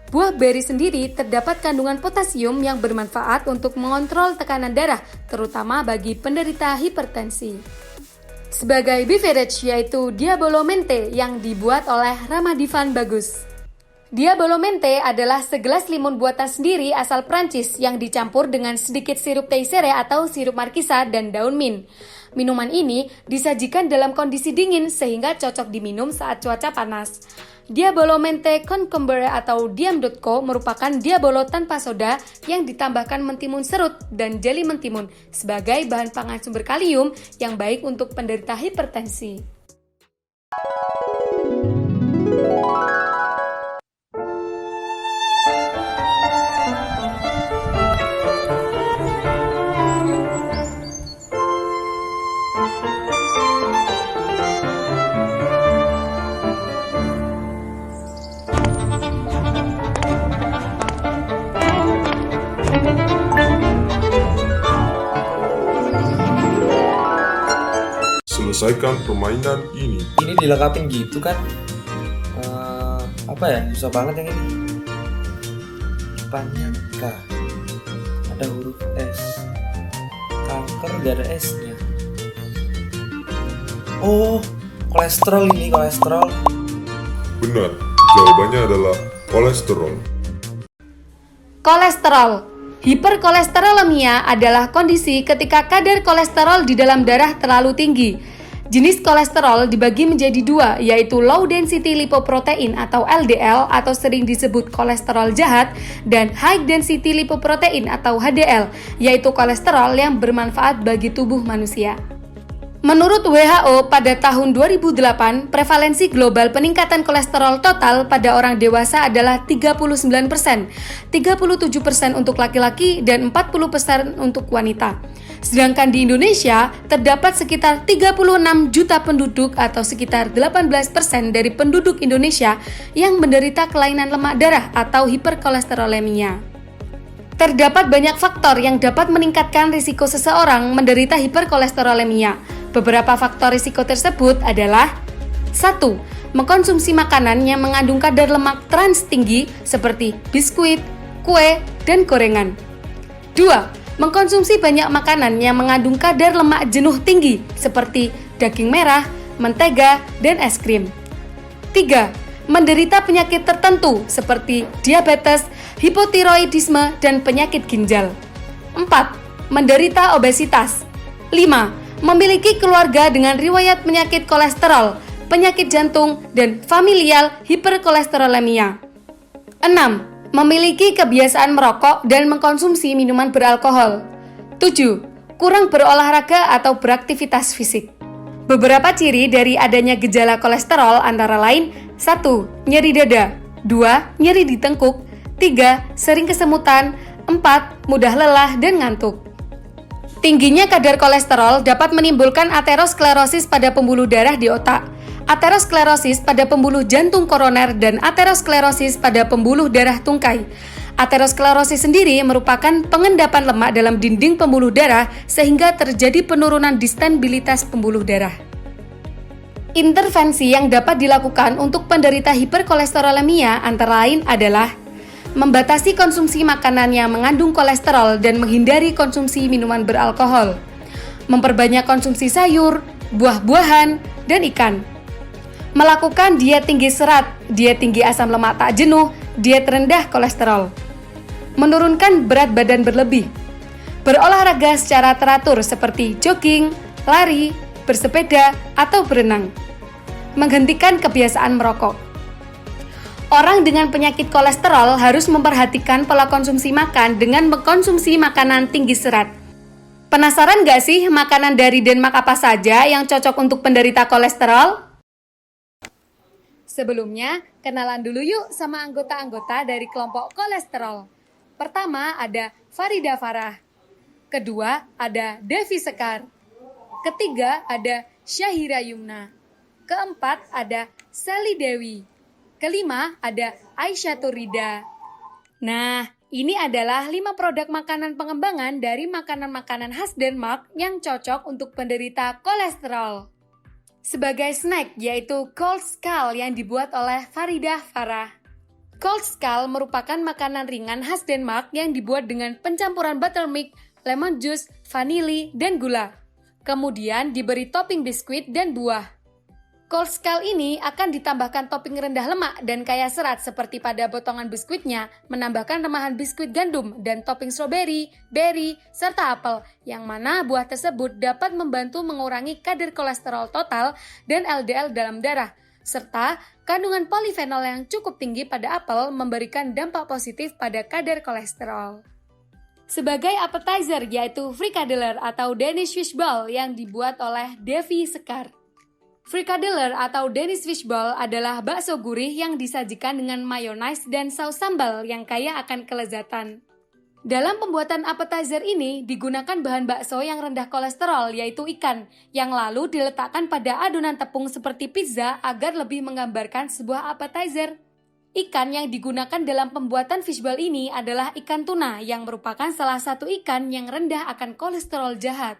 S1: Buah beri sendiri terdapat kandungan potasium yang bermanfaat untuk mengontrol tekanan darah, terutama bagi penderita hipertensi. Sebagai beverage yaitu Diabolo Mente yang dibuat oleh Ramadivan Bagus. Diabolo Mente adalah segelas limun buatan sendiri asal Prancis yang dicampur dengan sedikit sirup teisere atau sirup markisa dan daun mint. Minuman ini disajikan dalam kondisi dingin sehingga cocok diminum saat cuaca panas. Diabolo Mente Concombre atau Diam.co merupakan Diabolo tanpa soda yang ditambahkan mentimun serut dan jeli mentimun sebagai bahan pangan sumber kalium yang baik untuk penderita hipertensi.
S10: Selesaikan permainan ini.
S11: Ini dilengkapin gitu kan? Apa ya? Susah banget yang ini. Depannya K. Ada huruf S. Kanker gak ada S-nya. Oh, kolesterol ini, kolesterol.
S10: Benar, jawabannya adalah kolesterol.
S1: Kolesterol. Hiperkolesterolemia adalah kondisi ketika kadar kolesterol di dalam darah terlalu tinggi. Jenis kolesterol dibagi menjadi dua, yaitu low density lipoprotein atau LDL atau sering disebut kolesterol jahat, dan high density lipoprotein atau HDL, yaitu kolesterol yang bermanfaat bagi tubuh manusia. Menurut WHO, pada tahun 2008, prevalensi global peningkatan kolesterol total pada orang dewasa adalah 39%, 37% untuk laki-laki, dan 40% untuk wanita. Sedangkan di Indonesia, terdapat sekitar 36 juta penduduk atau sekitar 18% dari penduduk Indonesia yang menderita kelainan lemak darah atau hiperkolesterolemia. Terdapat banyak faktor yang dapat meningkatkan risiko seseorang menderita hiperkolesterolemia. Beberapa faktor risiko tersebut adalah 1. Mengkonsumsi makanan yang mengandung kadar lemak trans tinggi seperti biskuit, kue, dan gorengan. 2. Mengkonsumsi banyak makanan yang mengandung kadar lemak jenuh tinggi seperti daging merah, mentega, dan es krim. 3. Menderita penyakit tertentu seperti diabetes, hipotiroidisme, dan penyakit ginjal. 4. Menderita obesitas. 5. Memiliki keluarga dengan riwayat penyakit kolesterol, penyakit jantung, dan familial hiperkolesterolemia. 6. Memiliki kebiasaan merokok dan mengkonsumsi minuman beralkohol. 7. Kurang berolahraga atau beraktivitas fisik. Beberapa ciri dari adanya gejala kolesterol antara lain 1. Nyeri dada, 2. Nyeri di tengkuk, 3. Sering kesemutan, 4. Mudah lelah dan ngantuk. Tingginya kadar kolesterol dapat menimbulkan aterosklerosis pada pembuluh darah di otak, aterosklerosis pada pembuluh jantung koroner, dan aterosklerosis pada pembuluh darah tungkai. Aterosklerosis sendiri merupakan pengendapan lemak dalam dinding pembuluh darah sehingga terjadi penurunan distensibilitas pembuluh darah. Intervensi yang dapat dilakukan untuk penderita hiperkolesterolemia antara lain adalah membatasi konsumsi makanan yang mengandung kolesterol dan menghindari konsumsi minuman beralkohol, memperbanyak konsumsi sayur, buah-buahan, dan ikan, melakukan diet tinggi serat, diet tinggi asam lemak tak jenuh, diet rendah kolesterol, menurunkan berat badan berlebih, berolahraga secara teratur seperti jogging, lari, bersepeda, atau berenang, menghentikan kebiasaan merokok. Orang dengan penyakit kolesterol harus memperhatikan pola konsumsi makan dengan mengkonsumsi makanan tinggi serat. Penasaran gak sih makanan dari Denmark apa saja yang cocok untuk penderita kolesterol? Sebelumnya, kenalan dulu yuk sama anggota-anggota dari kelompok kolesterol. Pertama ada Farida Farah. Kedua ada Devi Sekar. Ketiga ada Syahira Yumna. Keempat ada Sally Dewi. Kelima ada Aisyah Turida. Nah, ini adalah 5 produk makanan pengembangan dari makanan-makanan khas Denmark yang cocok untuk penderita kolesterol. Sebagai snack yaitu Cold Skull yang dibuat oleh Farida Farah. Cold Skull merupakan makanan ringan khas Denmark yang dibuat dengan pencampuran buttermilk, lemon juice, vanili, dan gula. Kemudian diberi topping biskuit dan buah. Cold Skull ini akan ditambahkan topping rendah lemak dan kaya serat seperti pada potongan biskuitnya, menambahkan remahan biskuit gandum dan topping strawberry, berry, serta apel, yang mana buah tersebut dapat membantu mengurangi kadar kolesterol total dan LDL dalam darah, serta kandungan polifenol yang cukup tinggi pada apel memberikan dampak positif pada kadar kolesterol. Sebagai appetizer yaitu frikadeler atau Danish fishball yang dibuat oleh Devi Sekar. Frikadeler atau Danish fishball adalah bakso gurih yang disajikan dengan mayonaise dan saus sambal yang kaya akan kelezatan. Dalam pembuatan appetizer ini digunakan bahan bakso yang rendah kolesterol yaitu ikan, yang lalu diletakkan pada adonan tepung seperti pizza agar lebih menggambarkan sebuah appetizer. Ikan yang digunakan dalam pembuatan fishball ini adalah ikan tuna yang merupakan salah satu ikan yang rendah akan kolesterol jahat.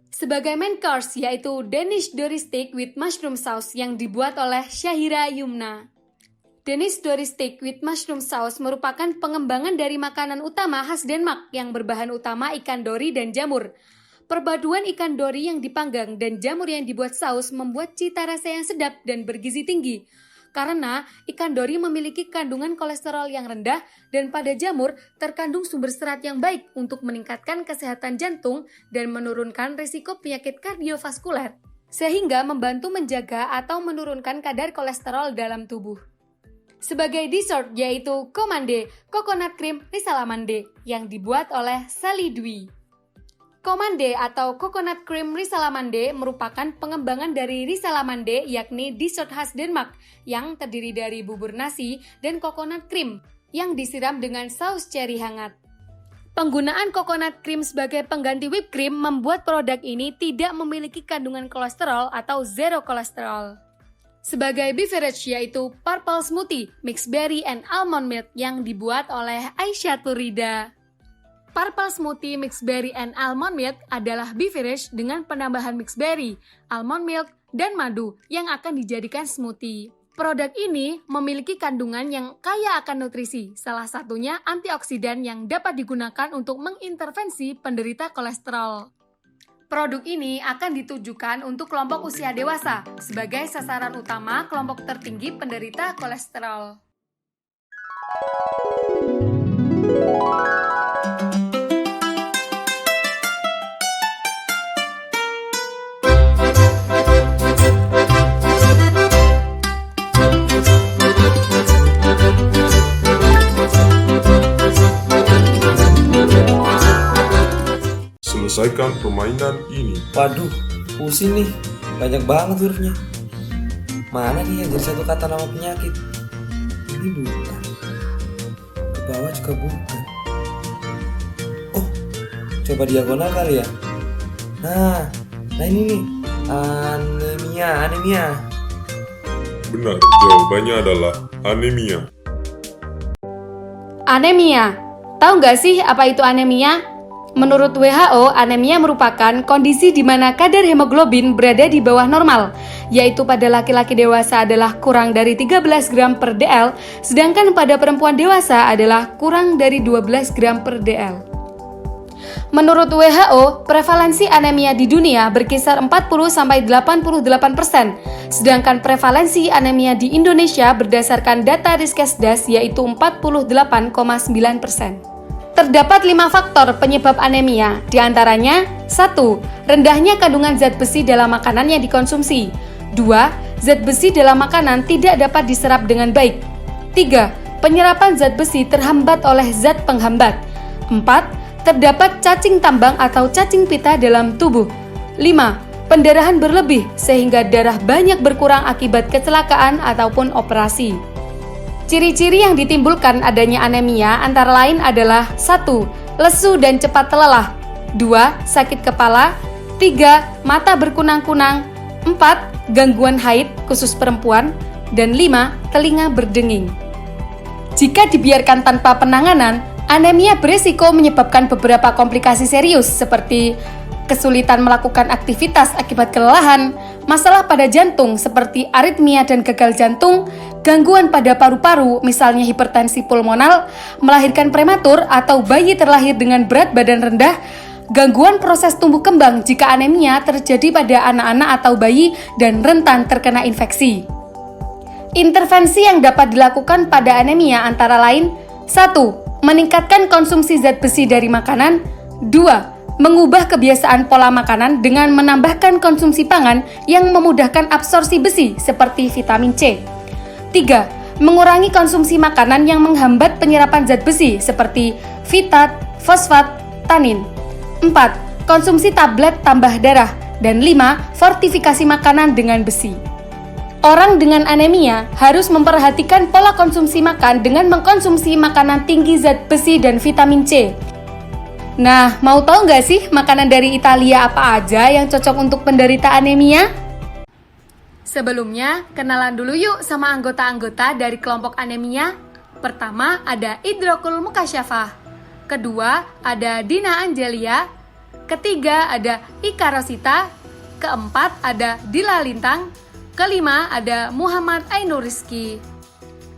S1: Sebagai main course yaitu Danish dory steak with mushroom sauce yang dibuat oleh Syahira Yumna. Danish dory steak with mushroom sauce merupakan pengembangan dari makanan utama khas Denmark yang berbahan utama ikan dori dan jamur. Perpaduan ikan dori yang dipanggang dan jamur yang dibuat saus membuat cita rasa yang sedap dan bergizi tinggi. Karena ikan dori memiliki kandungan kolesterol yang rendah dan pada jamur terkandung sumber serat yang baik untuk meningkatkan kesehatan jantung dan menurunkan risiko penyakit kardiovaskuler, sehingga membantu menjaga atau menurunkan kadar kolesterol dalam tubuh. Sebagai dessert yaitu Komande Coconut Cream Risalamande yang dibuat oleh Sally Dewi. Komande atau Coconut Cream Risalamande merupakan pengembangan dari Risalamande yakni dessert khas Denmark yang terdiri dari bubur nasi dan coconut cream yang disiram dengan saus ceri hangat. Penggunaan coconut cream sebagai pengganti whipped cream membuat produk ini tidak memiliki kandungan kolesterol atau zero kolesterol. Sebagai beverage yaitu Purple Smoothie, Mixed Berry and Almond Milk yang dibuat oleh Aisyah Turida. Purple Smoothie Mixed Berry and Almond Milk adalah beverage dengan penambahan mixed berry, almond milk, dan madu yang akan dijadikan smoothie. Produk ini memiliki kandungan yang kaya akan nutrisi, salah satunya antioksidan yang dapat digunakan untuk mengintervensi penderita kolesterol. Produk ini akan ditujukan untuk kelompok usia dewasa sebagai sasaran utama kelompok tertinggi penderita kolesterol.
S10: Selesaikan permainan ini.
S11: Waduh, pusing nih. Banyak banget hurufnya. Mana nih yang jadi satu kata nama penyakit? Ini bukan. Ke bawah juga bukan. Oh, coba diagonal kali ya. Nah ini nih. Anemia.
S10: Benar, jawabannya adalah anemia.
S1: Anemia. Tahu nggak sih apa itu anemia? Menurut WHO, anemia merupakan kondisi di mana kadar hemoglobin berada di bawah normal, yaitu pada laki-laki dewasa adalah kurang dari 13 gram per dl, sedangkan pada perempuan dewasa adalah kurang dari 12 gram per dl. Menurut WHO, prevalensi anemia di dunia berkisar 40-88%, sedangkan prevalensi anemia di Indonesia berdasarkan data Riskesdas yaitu 48,9%. Terdapat 5 faktor penyebab anemia, diantaranya 1. Rendahnya kandungan zat besi dalam makanan yang dikonsumsi. 2. Zat besi dalam makanan tidak dapat diserap dengan baik. 3. Penyerapan zat besi terhambat oleh zat penghambat. 4. Terdapat cacing tambang atau cacing pita dalam tubuh. 5. Pendarahan berlebih sehingga darah banyak berkurang akibat kecelakaan ataupun operasi. Ciri-ciri yang ditimbulkan adanya anemia antara lain adalah 1. Lesu dan cepat lelah, 2. Sakit kepala, 3. Mata berkunang-kunang, 4. Gangguan haid khusus perempuan, dan 5. Telinga berdenging. Jika dibiarkan tanpa penanganan, anemia berisiko menyebabkan beberapa komplikasi serius seperti kesulitan melakukan aktivitas akibat kelelahan, masalah pada jantung seperti aritmia dan gagal jantung, gangguan pada paru-paru misalnya hipertensi pulmonal, melahirkan prematur atau bayi terlahir dengan berat badan rendah, gangguan proses tumbuh kembang jika anemia terjadi pada anak-anak atau bayi dan rentan terkena infeksi. Intervensi yang dapat dilakukan pada anemia antara lain 1. Meningkatkan konsumsi zat besi dari makanan, 2. Mengubah kebiasaan pola makanan dengan menambahkan konsumsi pangan yang memudahkan absorpsi besi seperti vitamin C. 3. Mengurangi konsumsi makanan yang menghambat penyerapan zat besi seperti fitat, fosfat, tanin. 4. Konsumsi tablet tambah darah. Dan 5. Fortifikasi makanan dengan besi. Orang dengan anemia harus memperhatikan pola konsumsi makan dengan mengkonsumsi makanan tinggi zat besi dan vitamin C. Nah, mau tahu nggak sih makanan dari Italia apa aja yang cocok untuk penderita anemia? Sebelumnya, kenalan dulu yuk sama anggota-anggota dari kelompok anemia. Pertama ada Idrokul Mukasyafah. Kedua ada Dina Angelia. Ketiga ada Ika Rosita. Keempat ada Dila Lintang. Kelima ada Muhammad Ainur Rizki.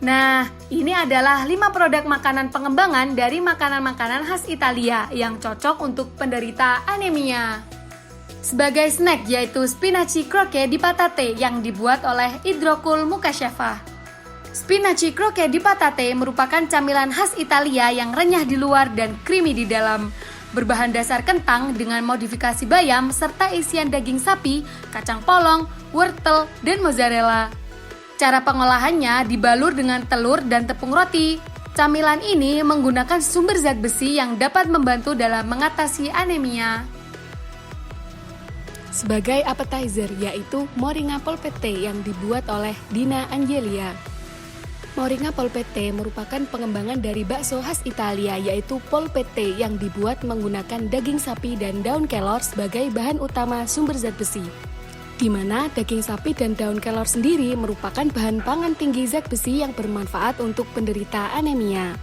S1: Nah, ini adalah 5 produk makanan pengembangan dari makanan-makanan khas Italia yang cocok untuk penderita anemia. Sebagai snack yaitu spinaci croque di patate yang dibuat oleh Idrokul Mukasyafah. Spinaci croque di patate merupakan camilan khas Italia yang renyah di luar dan creamy di dalam. Berbahan dasar kentang dengan modifikasi bayam serta isian daging sapi, kacang polong, wortel, dan mozzarella. Cara pengolahannya dibalur dengan telur dan tepung roti. Camilan ini menggunakan sumber zat besi yang dapat membantu dalam mengatasi anemia. Sebagai appetizer yaitu moringa polpette yang dibuat oleh Dina Angelia. Moringa polpette merupakan pengembangan dari bakso khas Italia yaitu polpette yang dibuat menggunakan daging sapi dan daun kelor sebagai bahan utama sumber zat besi. Di mana daging sapi dan daun kelor sendiri merupakan bahan pangan tinggi zat besi yang bermanfaat untuk penderita anemia.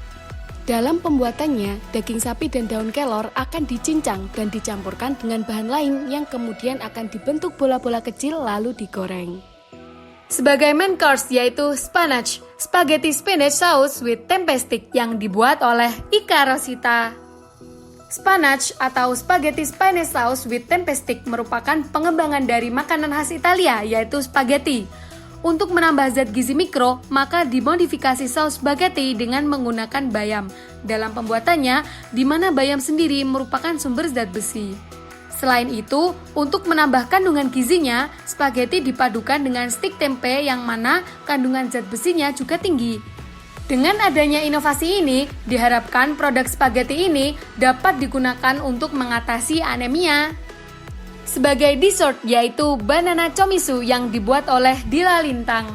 S1: Dalam pembuatannya, daging sapi dan daun kelor akan dicincang dan dicampurkan dengan bahan lain yang kemudian akan dibentuk bola-bola kecil lalu digoreng. Sebagai main course yaitu spaghetti spinach sauce with tempe stick yang dibuat oleh Ika Rosita. Spinach atau spaghetti spinach sauce with tempe stick merupakan pengembangan dari makanan khas Italia yaitu spaghetti. Untuk menambah zat gizi mikro, maka dimodifikasi saus spaghetti dengan menggunakan bayam. Dalam pembuatannya, di mana bayam sendiri merupakan sumber zat besi. Selain itu, untuk menambah kandungan gizinya, spaghetti dipadukan dengan stik tempe yang mana kandungan zat besinya juga tinggi. Dengan adanya inovasi ini, diharapkan produk spaghetti ini dapat digunakan untuk mengatasi anemia. Sebagai dessert yaitu banana chomisu yang dibuat oleh Dila Lintang.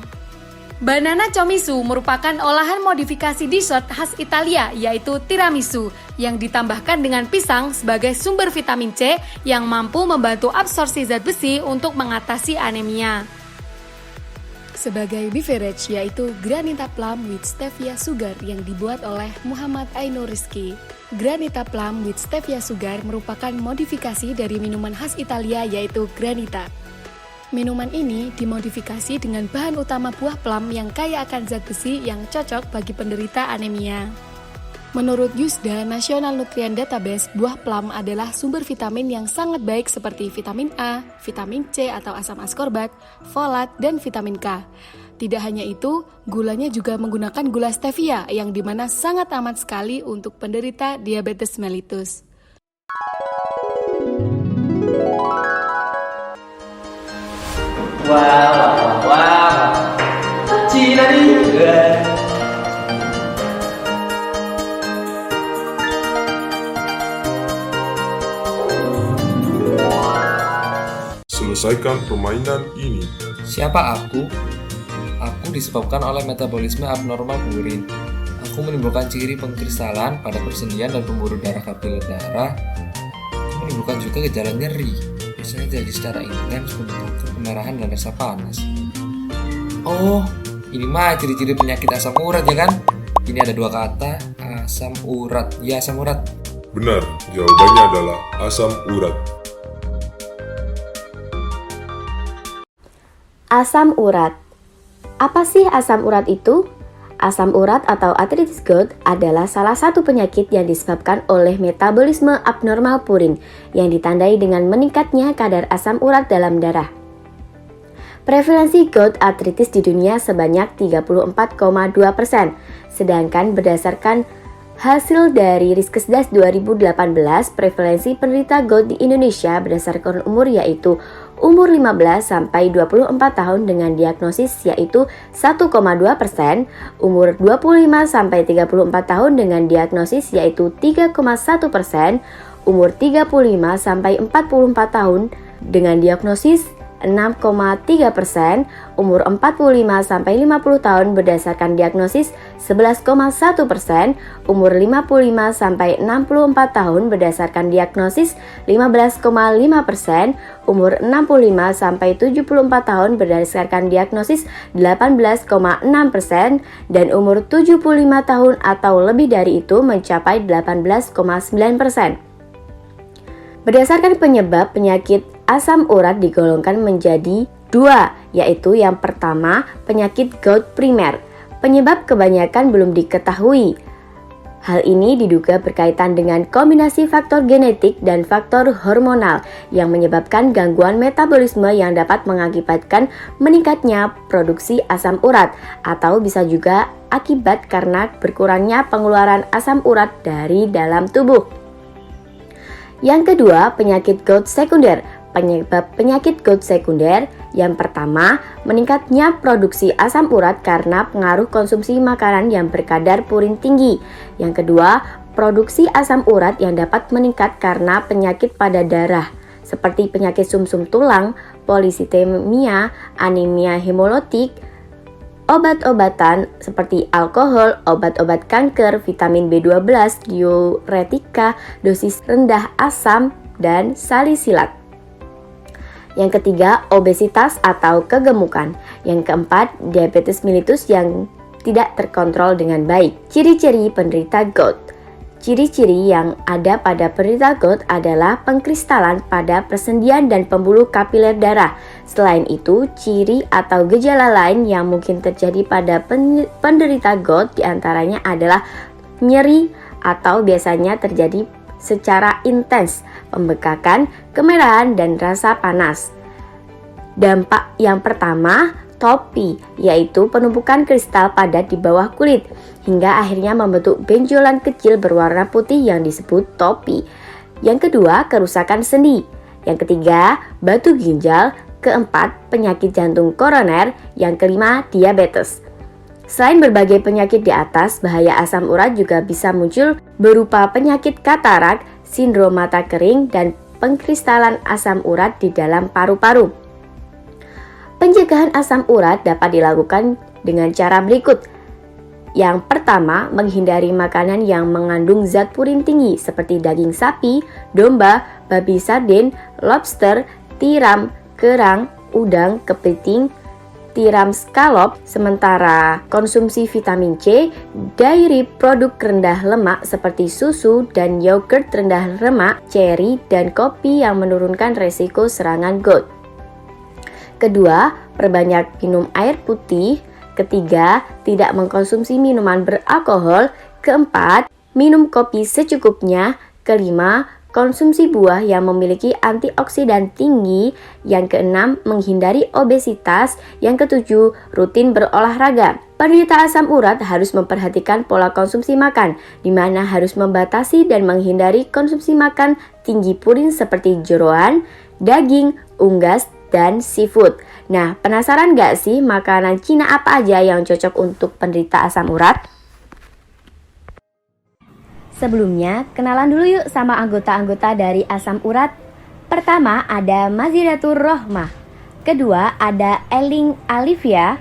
S1: Banana chomisu merupakan olahan modifikasi dessert khas Italia yaitu tiramisu yang ditambahkan dengan pisang sebagai sumber vitamin C yang mampu membantu absorpsi zat besi untuk mengatasi anemia. Sebagai beverage yaitu Granita Plum with Stevia Sugar yang dibuat oleh Muhammad Ainur Rizki. Granita Plum with Stevia Sugar merupakan modifikasi dari minuman khas Italia yaitu Granita. Minuman ini dimodifikasi dengan bahan utama buah plum yang kaya akan zat besi yang cocok bagi penderita anemia. Menurut Yusda National Nutrient Database, buah plum adalah sumber vitamin yang sangat baik seperti vitamin A, vitamin C atau asam askorbat, folat, dan vitamin K. Tidak hanya itu, gulanya juga menggunakan gula stevia yang dimana sangat aman sekali untuk penderita diabetes mellitus.
S14: Wow. Cina nih.
S10: Selesaikan permainan ini.
S11: Siapa aku? Aku disebabkan oleh metabolisme abnormal purin. Aku menimbulkan ciri pengkristalan pada persendian dan pembuluh darah kapiler darah. Aku menimbulkan juga gejala nyeri. Biasanya terjadi secara intens, membentuk kemerahan dan rasa panas. Oh, ini mah ciri-ciri penyakit asam urat ya kan? Ini ada 2 kata, asam urat. Ya, asam urat.
S10: Benar, jawabannya adalah asam urat.
S12: Asam urat. Apa sih asam urat itu? Asam urat atau arthritis gout adalah salah satu penyakit yang disebabkan oleh metabolisme abnormal purin yang ditandai dengan meningkatnya kadar asam urat dalam darah. Prevalensi gout arthritis di dunia sebanyak 34,2%, sedangkan berdasarkan hasil dari Riskesdas 2018, prevalensi penderita gout di Indonesia berdasarkan umur yaitu umur 15 sampai 24 tahun dengan diagnosis yaitu 1,2%, umur 25 sampai 34 tahun dengan diagnosis yaitu 3,1%, umur 35 sampai 44 tahun dengan diagnosis 6,3%, umur 45 sampai 50 tahun berdasarkan diagnosis 11,1%, umur 55 sampai 64 tahun berdasarkan diagnosis 15,5%, umur 65 sampai 74 tahun berdasarkan diagnosis 18,6%, dan umur 75 tahun atau lebih dari itu mencapai 18,9%. Berdasarkan penyebab penyakit asam urat digolongkan menjadi 2, yaitu yang pertama penyakit gout primer. Penyebab kebanyakan belum diketahui. Hal ini diduga berkaitan dengan kombinasi faktor genetik dan faktor hormonal yang menyebabkan gangguan metabolisme yang dapat mengakibatkan meningkatnya produksi asam urat, atau bisa juga akibat karena berkurangnya pengeluaran asam urat dari dalam tubuh. Yang kedua, penyakit gout sekunder. Penyebab penyakit gout sekunder yang pertama, meningkatnya produksi asam urat karena pengaruh konsumsi makanan yang berkadar purin tinggi. Yang kedua, produksi asam urat yang dapat meningkat karena penyakit pada darah seperti penyakit sumsum tulang, polisitemia, anemia hemolitik, obat-obatan seperti alkohol, obat-obat kanker, vitamin B12, diuretika, dosis rendah asam, dan salisilat. Yang ketiga, obesitas atau kegemukan. Yang keempat, diabetes mellitus yang tidak terkontrol dengan baik. Ciri-ciri penderita gout. Ciri-ciri yang ada pada penderita gout adalah pengkristalan pada persendian dan pembuluh kapiler darah. Selain itu, ciri atau gejala lain yang mungkin terjadi pada penderita gout diantaranya adalah nyeri atau biasanya terjadi secara intens, pembekakan, kemerahan, dan rasa panas. Dampak yang pertama, topi, yaitu penumpukan kristal padat di bawah kulit, hingga akhirnya membentuk benjolan kecil berwarna putih yang disebut topi. Yang kedua, kerusakan sendi. Yang ketiga, batu ginjal. Keempat, penyakit jantung koroner. Yang kelima, diabetes. Selain berbagai penyakit di atas, bahaya asam urat juga bisa muncul berupa penyakit katarak, sindrom mata kering, dan pengkristalan asam urat di dalam paru-paru. Pencegahan asam urat dapat dilakukan dengan cara berikut. Yang pertama, menghindari makanan yang mengandung zat purin tinggi seperti daging sapi, domba, babi sarden, lobster, tiram, kerang, udang, kepiting, tiram scallop, sementara konsumsi vitamin C, dairy produk rendah lemak seperti susu dan yogurt rendah lemak, ceri, dan kopi yang menurunkan resiko serangan gout. Kedua, perbanyak minum air putih. Ketiga, tidak mengkonsumsi minuman beralkohol. Keempat, minum kopi secukupnya. Kelima, konsumsi buah yang memiliki antioksidan tinggi. Yang keenam, menghindari obesitas. Yang ketujuh, rutin berolahraga. Penderita asam urat harus memperhatikan pola konsumsi makan, di mana harus membatasi dan menghindari konsumsi makan tinggi purin seperti jeroan, daging, unggas, dan seafood. Nah, penasaran gak sih makanan Cina apa aja yang cocok untuk penderita asam urat? Sebelumnya, kenalan dulu yuk sama anggota-anggota dari asam urat. Pertama ada Mazidatur Rohmah. Kedua ada Eling Alivia.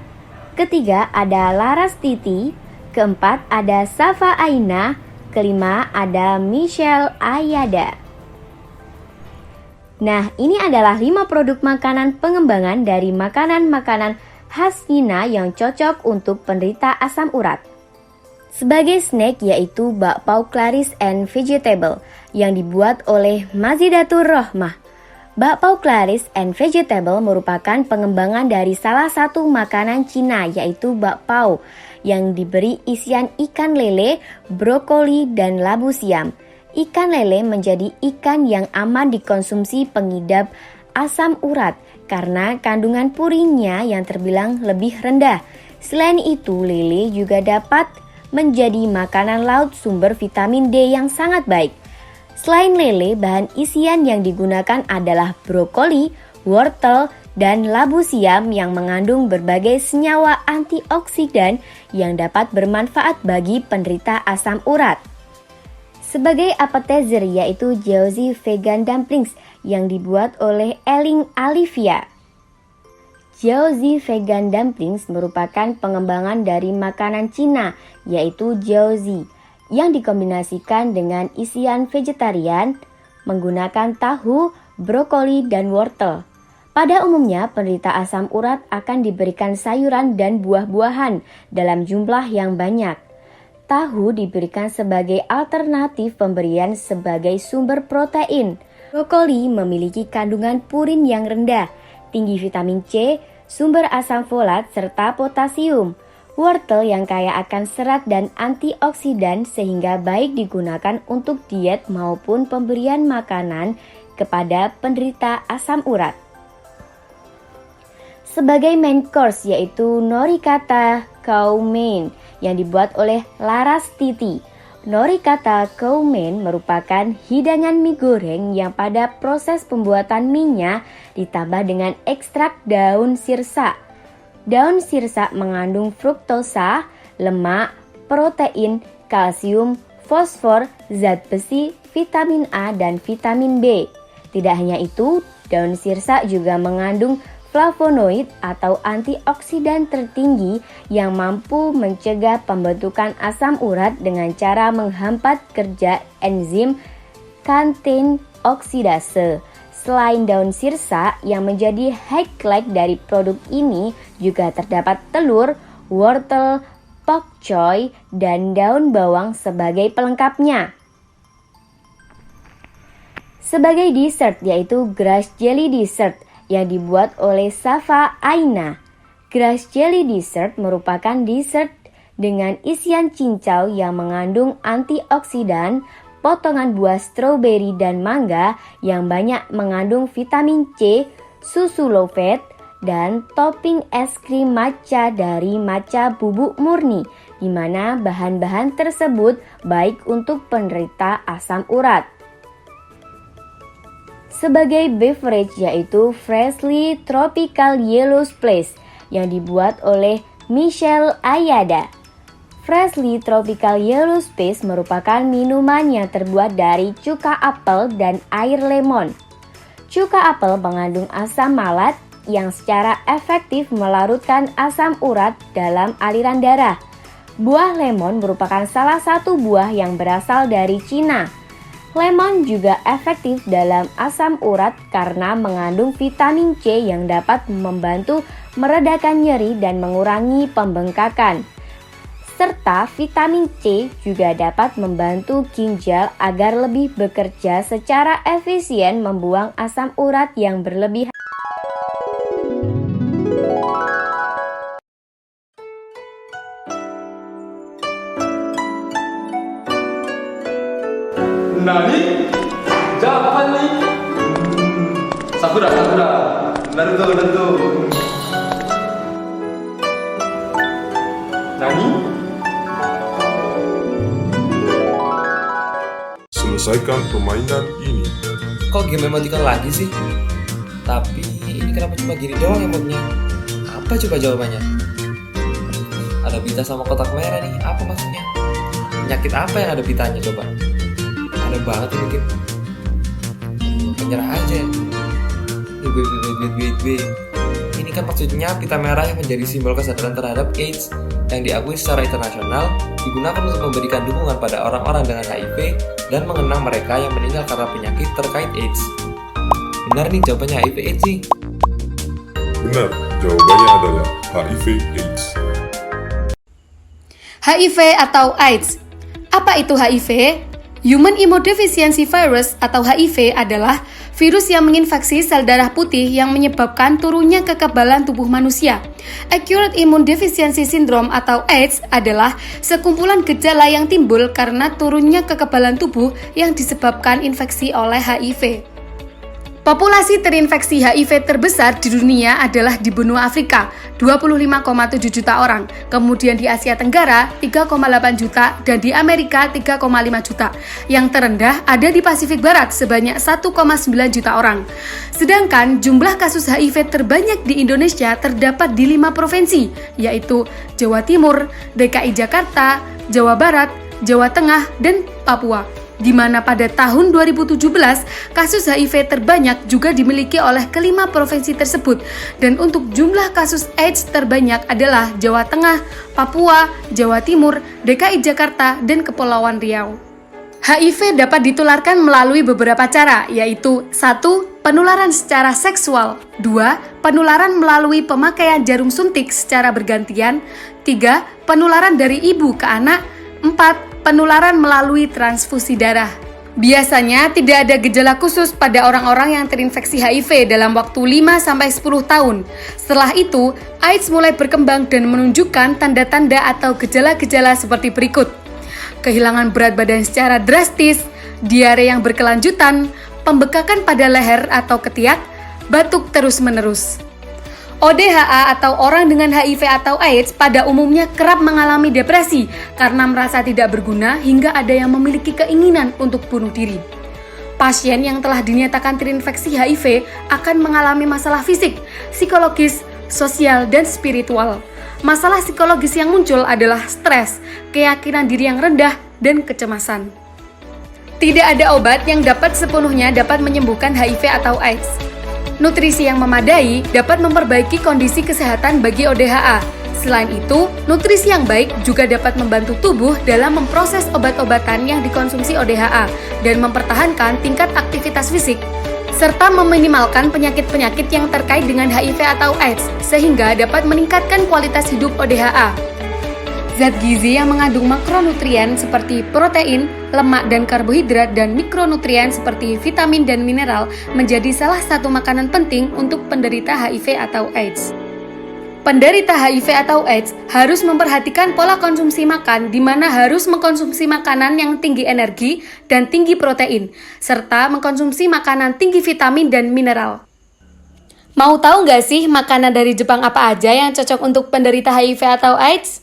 S12: Ketiga ada Laras Titi. Keempat ada Safa Aina. Kelima ada Michelle Ayada. Nah, ini adalah 5 produk makanan pengembangan dari makanan-makanan khas Cina yang cocok untuk penderita asam urat. Sebagai snack yaitu bakpao Claris and Vegetable yang dibuat oleh Mazidatur Rohmah. Bakpao Claris and Vegetable merupakan pengembangan dari salah satu makanan Cina yaitu bakpao yang diberi isian ikan lele, brokoli, dan labu siam. Ikan lele menjadi ikan yang aman dikonsumsi pengidap asam urat karena kandungan purinnya yang terbilang lebih rendah. Selain itu, lele juga dapat menjadi makanan laut sumber vitamin D yang sangat baik. Selain lele, bahan isian yang digunakan adalah brokoli, wortel, dan labu siam yang mengandung berbagai senyawa antioksidan yang dapat bermanfaat bagi penderita asam urat. Sebagai appetizer yaitu Jiaozi Vegan Dumplings yang dibuat oleh Eling Alivia. Jiaozi Vegan Dumplings merupakan pengembangan dari makanan Cina yaitu jiaozi yang dikombinasikan dengan isian vegetarian menggunakan tahu, brokoli, dan wortel. Pada umumnya, penderita asam urat akan diberikan sayuran dan buah-buahan dalam jumlah yang banyak. Tahu diberikan sebagai alternatif pemberian sebagai sumber protein. Brokoli memiliki kandungan purin yang rendah, tinggi vitamin C, sumber asam folat, serta potasium. Wortel yang kaya akan serat dan antioksidan sehingga baik digunakan untuk diet maupun pemberian makanan kepada penderita asam urat. Sebagai main course yaitu Norikata Chow Mein yang dibuat oleh Laras Titi. Norikata Chow Mein merupakan hidangan mie goreng yang pada proses pembuatan mie-nya ditambah dengan ekstrak daun sirsa. Daun sirsa mengandung fruktosa, lemak, protein, kalsium, fosfor, zat besi, vitamin A, dan vitamin B. Tidak hanya itu, daun sirsa juga mengandung flavonoid atau antioksidan tertinggi yang mampu mencegah pembentukan asam urat dengan cara menghambat kerja enzim kantin oksidase. Selain daun sirsa yang menjadi highlight dari produk ini juga terdapat telur, wortel, pak choy, dan daun bawang sebagai pelengkapnya. Sebagai dessert yaitu grass jelly dessert yang dibuat oleh Safa Aina. Grass jelly dessert merupakan dessert dengan isian cincau yang mengandung antioksidan, potongan buah stroberi dan mangga yang banyak mengandung vitamin C, susu low fat, dan topping es krim matcha dari matcha bubuk murni, di mana bahan-bahan tersebut baik untuk penderita asam urat. Sebagai beverage yaitu Freshly Tropical Yellow Splash yang dibuat oleh Michelle Ayada. Freshly Tropical Yellow Splash merupakan minuman yang terbuat dari cuka apel dan air lemon. Cuka apel mengandung asam malat yang secara efektif melarutkan asam urat dalam aliran darah. Buah lemon merupakan salah satu buah yang berasal dari Cina. Lemon juga efektif dalam asam urat karena mengandung vitamin C yang dapat membantu meredakan nyeri dan mengurangi pembengkakan. Serta vitamin C juga dapat membantu ginjal agar lebih bekerja secara efisien membuang asam urat yang berlebihan.
S14: Nani? Japan nih? Sakura. Naruto. Nani?
S10: Selesaikan permainan ini.
S11: Kok game emoticon lagi sih? Tapi ini kenapa cuma gini doang emotnya? Apa coba jawabannya? Ada pita sama kotak merah nih, apa maksudnya? Penyakit apa yang ada pitanya coba? Ada banget ini game. Penyerah aja. Wait. Ini Ini kan maksudnya pita merah yang menjadi simbol kesadaran terhadap AIDS yang diakui secara internasional digunakan untuk memberikan dukungan pada orang-orang dengan HIV dan mengenang mereka yang meninggal karena penyakit terkait AIDS. Benar nih jawabannya HIV/AIDS sih.
S10: Benar, jawabannya adalah HIV/AIDS.
S1: HIV atau AIDS. Apa itu HIV? Human Immunodeficiency Virus atau HIV adalah virus yang menginfeksi sel darah putih yang menyebabkan turunnya kekebalan tubuh manusia. Acute Immune Deficiency Syndrome atau AIDS adalah sekumpulan gejala yang timbul karena turunnya kekebalan tubuh yang disebabkan infeksi oleh HIV. Populasi terinfeksi HIV terbesar di dunia adalah di benua Afrika, 25,7 juta orang, kemudian di Asia Tenggara, 3,8 juta, dan di Amerika, 3,5 juta. Yang terendah ada di Pasifik Barat sebanyak 1,9 juta orang. Sedangkan jumlah kasus HIV terbanyak di Indonesia terdapat di 5 provinsi, yaitu Jawa Timur, DKI Jakarta, Jawa Barat, Jawa Tengah, dan Papua. Di mana pada tahun 2017 kasus HIV terbanyak juga dimiliki oleh kelima provinsi tersebut, dan untuk jumlah kasus AIDS terbanyak adalah Jawa Tengah, Papua, Jawa Timur, DKI Jakarta, dan Kepulauan Riau. HIV dapat ditularkan melalui beberapa cara, yaitu 1. Penularan secara seksual, 2. Penularan melalui pemakaian jarum suntik secara bergantian, 3. Penularan dari ibu ke anak, 4. Penularan melalui transfusi darah. Biasanya tidak ada gejala khusus pada orang-orang yang terinfeksi HIV dalam waktu 5-10 tahun. Setelah itu, AIDS mulai berkembang dan menunjukkan tanda-tanda atau gejala-gejala seperti berikut. Kehilangan berat badan secara drastis, diare yang berkelanjutan, pembekakan pada leher atau ketiak, batuk terus-menerus. ODHA atau orang dengan HIV atau AIDS pada umumnya kerap mengalami depresi karena merasa tidak berguna hingga ada yang memiliki keinginan untuk bunuh diri. Pasien yang telah dinyatakan terinfeksi HIV akan mengalami masalah fisik, psikologis, sosial, dan spiritual. Masalah psikologis yang muncul adalah stres, keyakinan diri yang rendah, dan kecemasan. Tidak ada obat yang sepenuhnya dapat menyembuhkan HIV atau AIDS. Nutrisi yang memadai dapat memperbaiki kondisi kesehatan bagi ODHA. Selain itu, nutrisi yang baik juga dapat membantu tubuh dalam memproses obat-obatan yang dikonsumsi ODHA dan mempertahankan tingkat aktivitas fisik, serta meminimalkan penyakit-penyakit yang terkait dengan HIV atau AIDS, sehingga dapat meningkatkan kualitas hidup ODHA. Zat gizi yang mengandung makronutrien seperti protein, lemak dan karbohidrat, dan mikronutrien seperti vitamin dan mineral menjadi salah satu makanan penting untuk penderita HIV atau AIDS. Penderita HIV atau AIDS harus memperhatikan pola konsumsi makan, di mana harus mengkonsumsi makanan yang tinggi energi dan tinggi protein, serta mengkonsumsi makanan tinggi vitamin dan mineral. Mau tahu nggak sih makanan dari Jepang apa aja yang cocok untuk penderita HIV atau AIDS?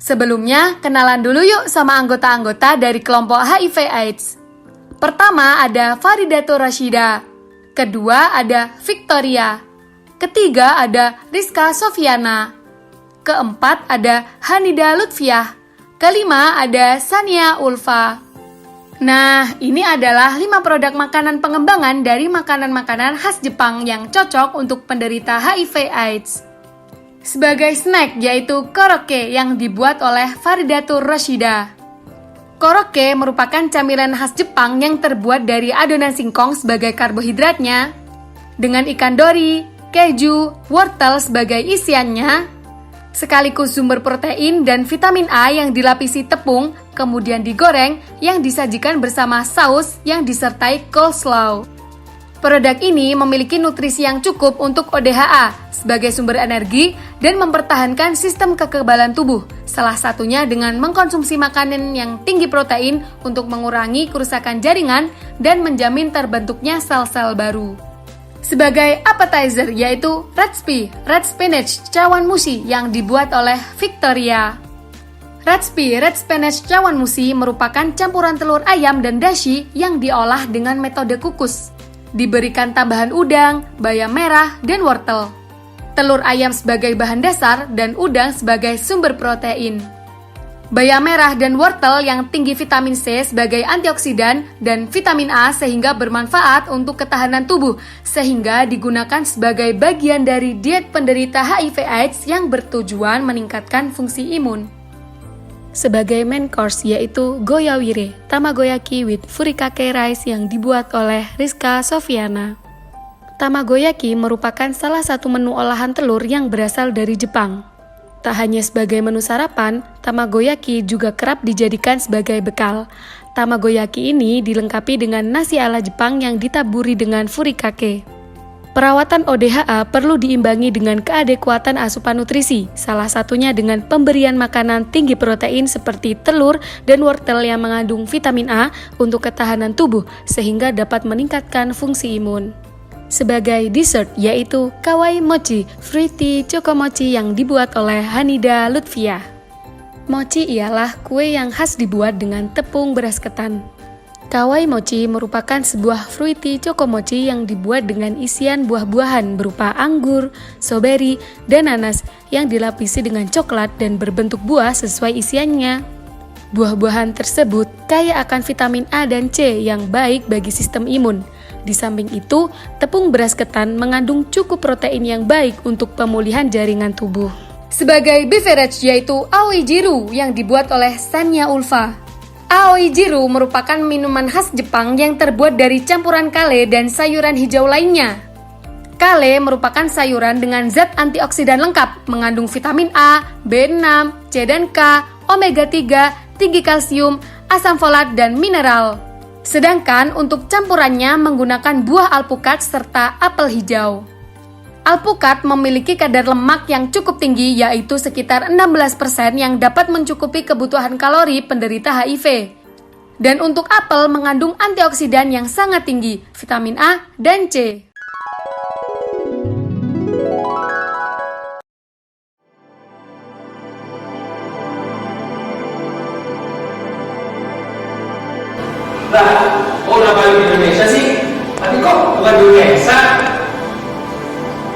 S1: Sebelumnya, kenalan dulu yuk sama anggota-anggota dari kelompok HIV/AIDS. Pertama ada Faridatul Rashida, kedua ada Victoria, ketiga ada Rizka Sofiana, keempat ada Hanida Lutfiah, kelima ada Sania Ulfa. Nah, ini adalah 5 produk makanan pengembangan dari makanan-makanan khas Jepang yang cocok untuk penderita HIV/AIDS. Sebagai snack yaitu korokke yang dibuat oleh Faridatul Rashida. Korokke merupakan camilan khas Jepang yang terbuat dari adonan singkong sebagai karbohidratnya, dengan ikan dori, keju, wortel sebagai isiannya, sekaligus sumber protein dan vitamin A yang dilapisi tepung, kemudian digoreng yang disajikan bersama saus yang disertai coleslaw. Produk ini memiliki nutrisi yang cukup untuk ODHA sebagai sumber energi dan mempertahankan sistem kekebalan tubuh, salah satunya dengan mengkonsumsi makanan yang tinggi protein untuk mengurangi kerusakan jaringan dan menjamin terbentuknya sel-sel baru. Sebagai appetizer yaitu red spinach cawan mushi yang dibuat oleh Victoria. Red spinach cawan mushi merupakan campuran telur ayam dan dashi yang diolah dengan metode kukus. Diberikan tambahan udang, bayam merah, dan wortel. Telur ayam sebagai bahan dasar dan udang sebagai sumber protein. bayam merah dan wortel yang tinggi vitamin C sebagai antioksidan dan vitamin A sehingga bermanfaat untuk ketahanan tubuh, sehingga digunakan sebagai bagian dari diet penderita HIV/AIDS yang bertujuan meningkatkan fungsi imun. Sebagai main course yaitu goyawire, tamagoyaki with furikake rice yang dibuat oleh Rizka Sofiana. Tamagoyaki merupakan salah satu menu olahan telur yang berasal dari Jepang. Tak hanya sebagai menu sarapan, tamagoyaki juga kerap dijadikan sebagai bekal. Tamagoyaki ini dilengkapi dengan nasi ala Jepang yang ditaburi dengan furikake. Perawatan ODHA perlu diimbangi dengan keadekuatan asupan nutrisi, salah satunya dengan pemberian makanan tinggi protein seperti telur dan wortel yang mengandung vitamin A untuk ketahanan tubuh, sehingga dapat meningkatkan fungsi imun. Sebagai dessert yaitu Kawaii Mochi, fruity choco mochi yang dibuat oleh Hanida Lutfiah. Mochi ialah kue yang khas dibuat dengan tepung beras ketan. Kawaii Mochi merupakan sebuah fruity choco mochi yang dibuat dengan isian buah-buahan berupa anggur, strawberry, dan nanas yang dilapisi dengan coklat dan berbentuk buah sesuai isiannya. Buah-buahan tersebut kaya akan vitamin A dan C yang baik bagi sistem imun. Di samping itu, tepung beras ketan mengandung cukup protein yang baik untuk pemulihan jaringan tubuh. Sebagai beverage yaitu Aoi Jiru yang dibuat oleh Sanya Ulfa. Aoi Jiru merupakan minuman khas Jepang yang terbuat dari campuran kale dan sayuran hijau lainnya. Kale merupakan sayuran dengan zat antioksidan lengkap, mengandung vitamin A, B6, C dan K, omega 3, tinggi kalsium, asam folat, dan mineral. Sedangkan untuk campurannya menggunakan buah alpukat serta apel hijau. Alpukat memiliki kadar lemak yang cukup tinggi yaitu sekitar 16% yang dapat mencukupi kebutuhan kalori penderita HIV. Dan untuk apel mengandung antioksidan yang sangat tinggi, vitamin A dan C.
S14: Udah balik di Indonesia sih, tapi kok bukan di Indonesia?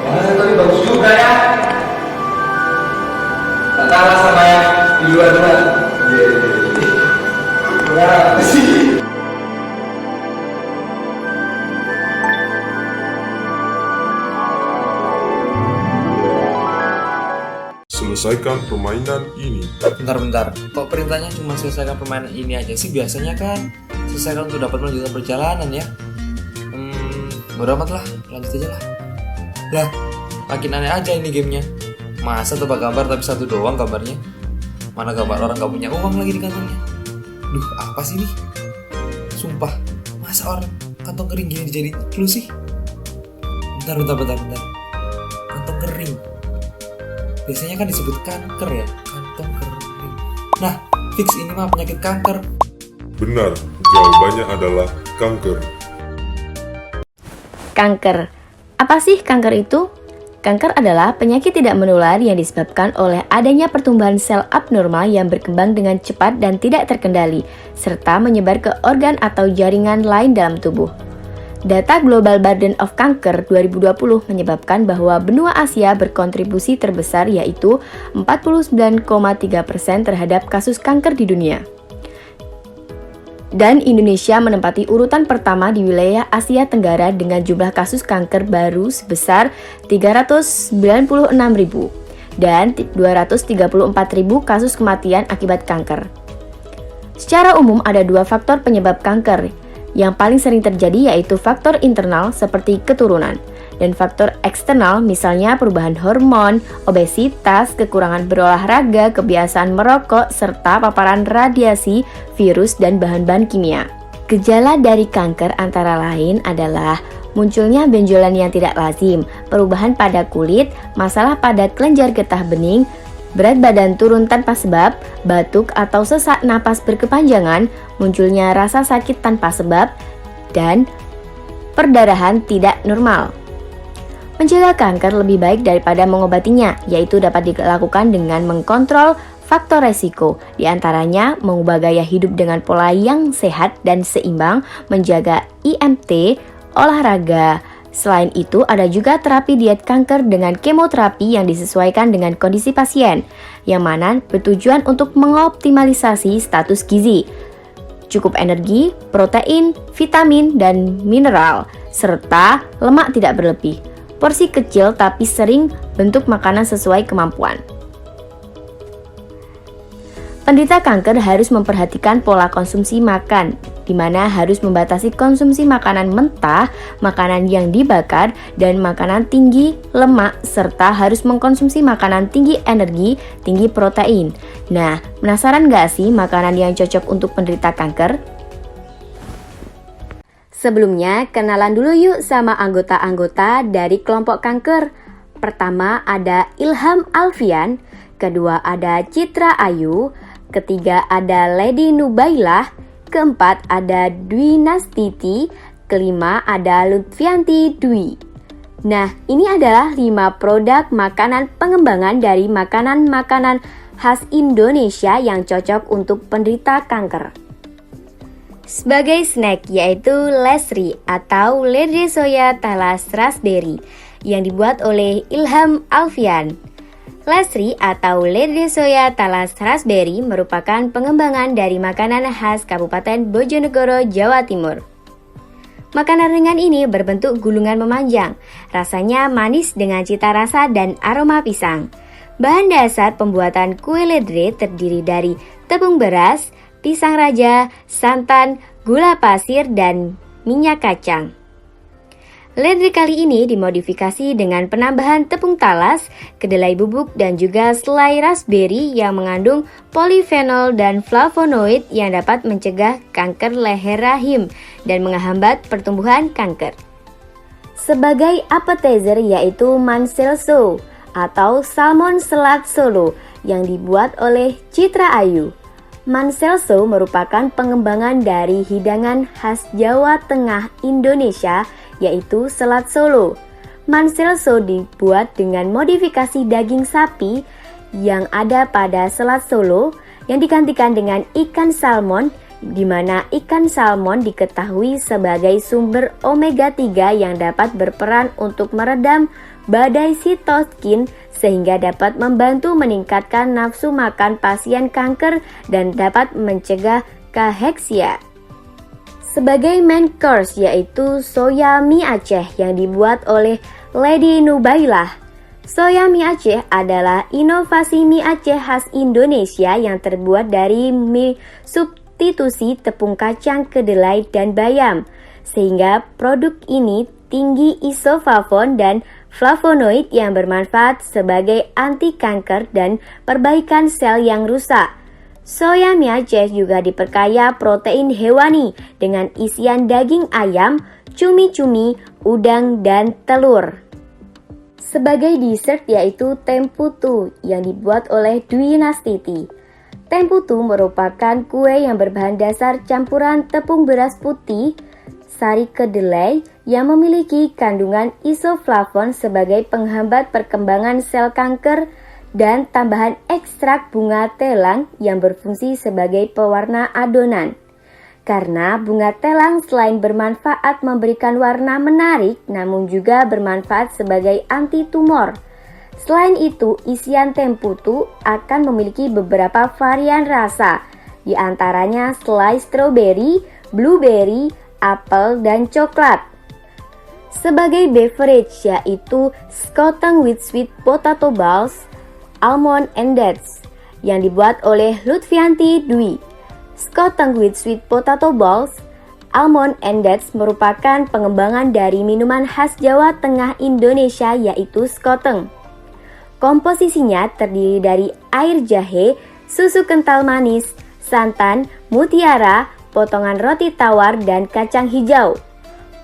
S14: Yang tapi bagus juga ya. Tak kalah sama yang di luar sana. Ya, sih.
S10: Selesaikan permainan ini.
S11: Bentar, kok perintahnya cuma selesaikan permainan ini aja sih? Biasanya kan selesaikan untuk dapat melanjutkan perjalanan ya. Bodo amat lah, lanjut aja lah. Lah, makin aneh aja ini gamenya. Masa tebak gambar tapi satu doang gambarnya? Mana gambar orang gak punya uang lagi di kantongnya? Duh, apa sih nih? Sumpah, masa orang kantong kering gini dijadiin clue sih? Bentar. Kantong kering. Biasanya kan disebut kanker ya, kantong kering. Nah, fix ini mah penyakit kanker.
S10: Benar, jawabannya adalah kanker.
S12: Kanker. Apa sih kanker itu? Kanker adalah penyakit tidak menular yang disebabkan oleh adanya pertumbuhan sel abnormal yang berkembang dengan cepat dan tidak terkendali, serta menyebar ke organ atau jaringan lain dalam tubuh. Data Global Burden of Cancer 2020 menyebabkan bahwa benua Asia berkontribusi terbesar yaitu 49,3% terhadap kasus kanker di dunia. Dan Indonesia menempati urutan pertama di wilayah Asia Tenggara dengan jumlah kasus kanker baru sebesar 396.000 dan 234.000 kasus kematian akibat kanker. Secara umum ada dua faktor penyebab kanker. Yang paling sering terjadi yaitu faktor internal seperti keturunan dan faktor eksternal misalnya perubahan hormon, obesitas, kekurangan berolahraga, kebiasaan merokok, serta paparan radiasi, virus, dan bahan-bahan kimia. Gejala dari kanker antara lain adalah munculnya benjolan yang tidak lazim, perubahan pada kulit, masalah pada kelenjar getah bening, berat badan turun tanpa sebab, batuk atau sesak napas berkepanjangan, munculnya rasa sakit tanpa sebab, dan perdarahan tidak normal. Mencegah kanker lebih baik daripada mengobatinya, yaitu dapat dilakukan dengan mengkontrol faktor resiko, diantaranya mengubah gaya hidup dengan pola yang sehat dan seimbang, menjaga IMT, olahraga, Selain itu, ada juga terapi diet kanker dengan kemoterapi yang disesuaikan dengan kondisi pasien, yang mana bertujuan untuk mengoptimalisasi status gizi, cukup energi, protein, vitamin, dan mineral, serta lemak tidak berlebih. Porsi kecil tapi sering bentuk makanan sesuai kemampuan. Penderita kanker harus memperhatikan pola konsumsi makan, di mana harus membatasi konsumsi makanan mentah, makanan yang dibakar, dan makanan tinggi lemak, serta harus mengkonsumsi makanan tinggi energi, tinggi protein. Nah, penasaran gak sih makanan yang cocok untuk penderita kanker? Sebelumnya, kenalan dulu yuk sama anggota-anggota dari kelompok kanker. Pertama ada Ilham Alfian, kedua ada Citra Ayu, ketiga ada Lady Nubailah, keempat ada Dwi Nastiti, kelima ada Lutfianti Dwi. Nah, ini adalah 5 produk makanan pengembangan dari makanan-makanan khas Indonesia yang cocok untuk penderita kanker. Sebagai snack yaitu Lesri atau Ledre Soya Talas Raspberry yang dibuat oleh Ilham Alfian. Lesri atau Ledre Soya Talas Raspberry merupakan pengembangan dari makanan khas Kabupaten Bojonegoro, Jawa Timur. Makanan ringan ini berbentuk gulungan memanjang, rasanya manis dengan cita rasa dan aroma pisang. Bahan dasar pembuatan kue ledre terdiri dari tepung beras, pisang raja, santan, gula pasir, dan minyak kacang. Ledre kali ini dimodifikasi dengan penambahan tepung talas, kedelai bubuk, dan juga selai raspberry yang mengandung polifenol dan flavonoid yang dapat mencegah kanker leher rahim dan menghambat pertumbuhan kanker. Sebagai appetizer yaitu manselso atau salmon selat Solo yang dibuat oleh Citra Ayu. Manselso merupakan pengembangan dari hidangan khas Jawa Tengah Indonesia yaitu selat Solo. Manselso dibuat dengan modifikasi daging sapi yang ada pada selat Solo yang digantikan dengan ikan salmon, di mana ikan salmon diketahui sebagai sumber omega 3 yang dapat berperan untuk meredam badai sitokin sehingga dapat membantu meningkatkan nafsu makan pasien kanker dan dapat mencegah kaheksia. Sebagai main course yaitu soya mie Aceh yang dibuat oleh Lady Nubailah. Soya mie Aceh adalah inovasi mie Aceh khas Indonesia yang terbuat dari mie substitusi tepung kacang, kedelai, dan bayam. Sehingga produk ini tinggi isoflavon dan flavonoid yang bermanfaat sebagai anti kanker dan perbaikan sel yang rusak. Soya mie Aceh juga diperkaya protein hewani dengan isian daging ayam, cumi-cumi, udang, dan telur. Sebagai dessert yaitu temputu yang dibuat oleh Dwi Nastiti. Temputu merupakan kue yang berbahan dasar campuran tepung beras putih, sari kedelai yang memiliki kandungan isoflavon sebagai penghambat perkembangan sel kanker dan tambahan ekstrak bunga telang yang berfungsi sebagai pewarna adonan. Karena bunga telang selain bermanfaat memberikan warna menarik, namun juga bermanfaat sebagai anti tumor. Selain itu, isian temputu akan memiliki beberapa varian rasa, di antaranya selai strawberry, blueberry, apel, dan coklat. Sebagai beverage yaitu Skoteng with sweet potato balls, almond and dates yang dibuat oleh Lutfianti Dwi. Skoteng with sweet potato balls, almond and dates merupakan pengembangan dari minuman khas Jawa Tengah Indonesia yaitu skoteng. Komposisinya terdiri dari air jahe, susu kental manis, santan, mutiara, potongan roti tawar, dan kacang hijau.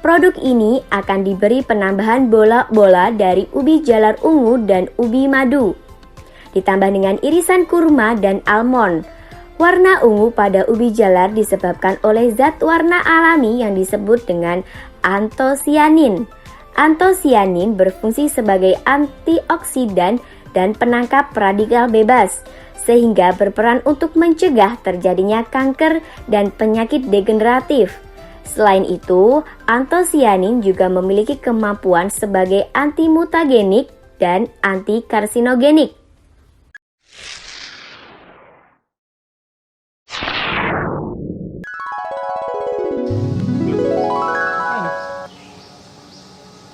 S12: Produk ini akan diberi penambahan bola-bola dari ubi jalar ungu dan ubi madu, ditambah dengan irisan kurma dan almond. Warna ungu pada ubi jalar disebabkan oleh zat warna alami yang disebut dengan antosianin. Antosianin berfungsi sebagai antioksidan dan penangkap radikal bebas, sehingga berperan untuk mencegah terjadinya kanker dan penyakit degeneratif. Selain itu, antosianin juga memiliki kemampuan sebagai antimutagenik dan antikarsinogenik.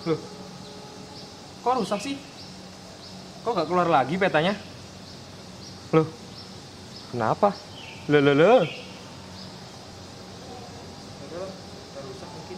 S15: Loh, kok rusak sih? Kok nggak keluar lagi petanya? Loh, kenapa? Loh. Rusak mungkin.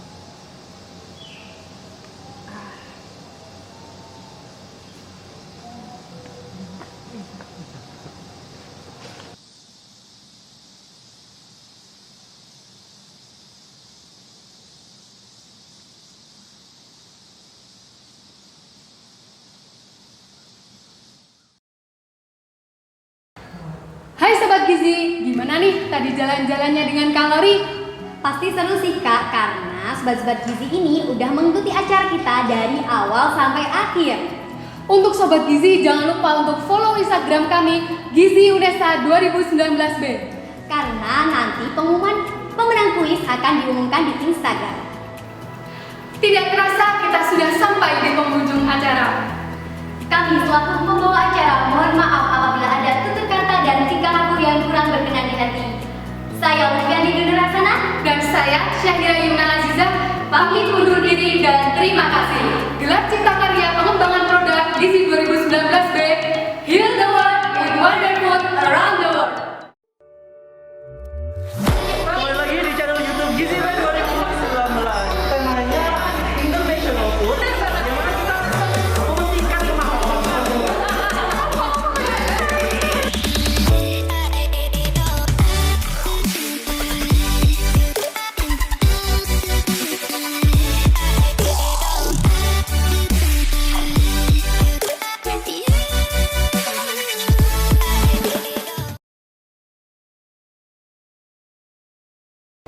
S1: Hai Sobat Gizi, gimana nih tadi jalan-jalannya dengan kalori?
S2: Pasti seru sih Kak, karena Sobat-Sobat Gizi ini udah mengikuti acara kita dari awal sampai akhir.
S1: Untuk Sobat Gizi, jangan lupa untuk follow Instagram kami Gizi Unesa 2019B.
S2: Karena nanti pengumuman pemenang kuis akan diumumkan di Instagram.
S1: Tidak terasa kita sudah sampai di penghujung acara.
S2: Kami selaku pembawa acara mohon maaf apabila ada tutur kata dan tingkah laku yang kurang berkenan di hati. Saya Olivia Nidunarasana
S1: dan saya Syahira Yumna Aziza pamit undur diri dan terima kasih. Gelar Cipta Karya Pengembangan Produk Gizi 2019B, Heal the World with Wonder Food Around the World.
S14: Kembali lagi di channel YouTube Gizi 2019. Temanya International Food.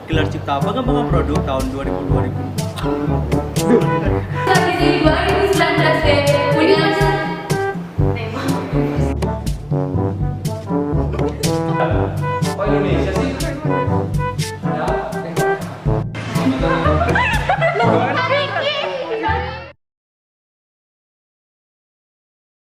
S9: Gelar Cipta Pengembangan Produk tahun 2020.
S1: Gizi 2019B punya
S15: Kok Indonesia sih?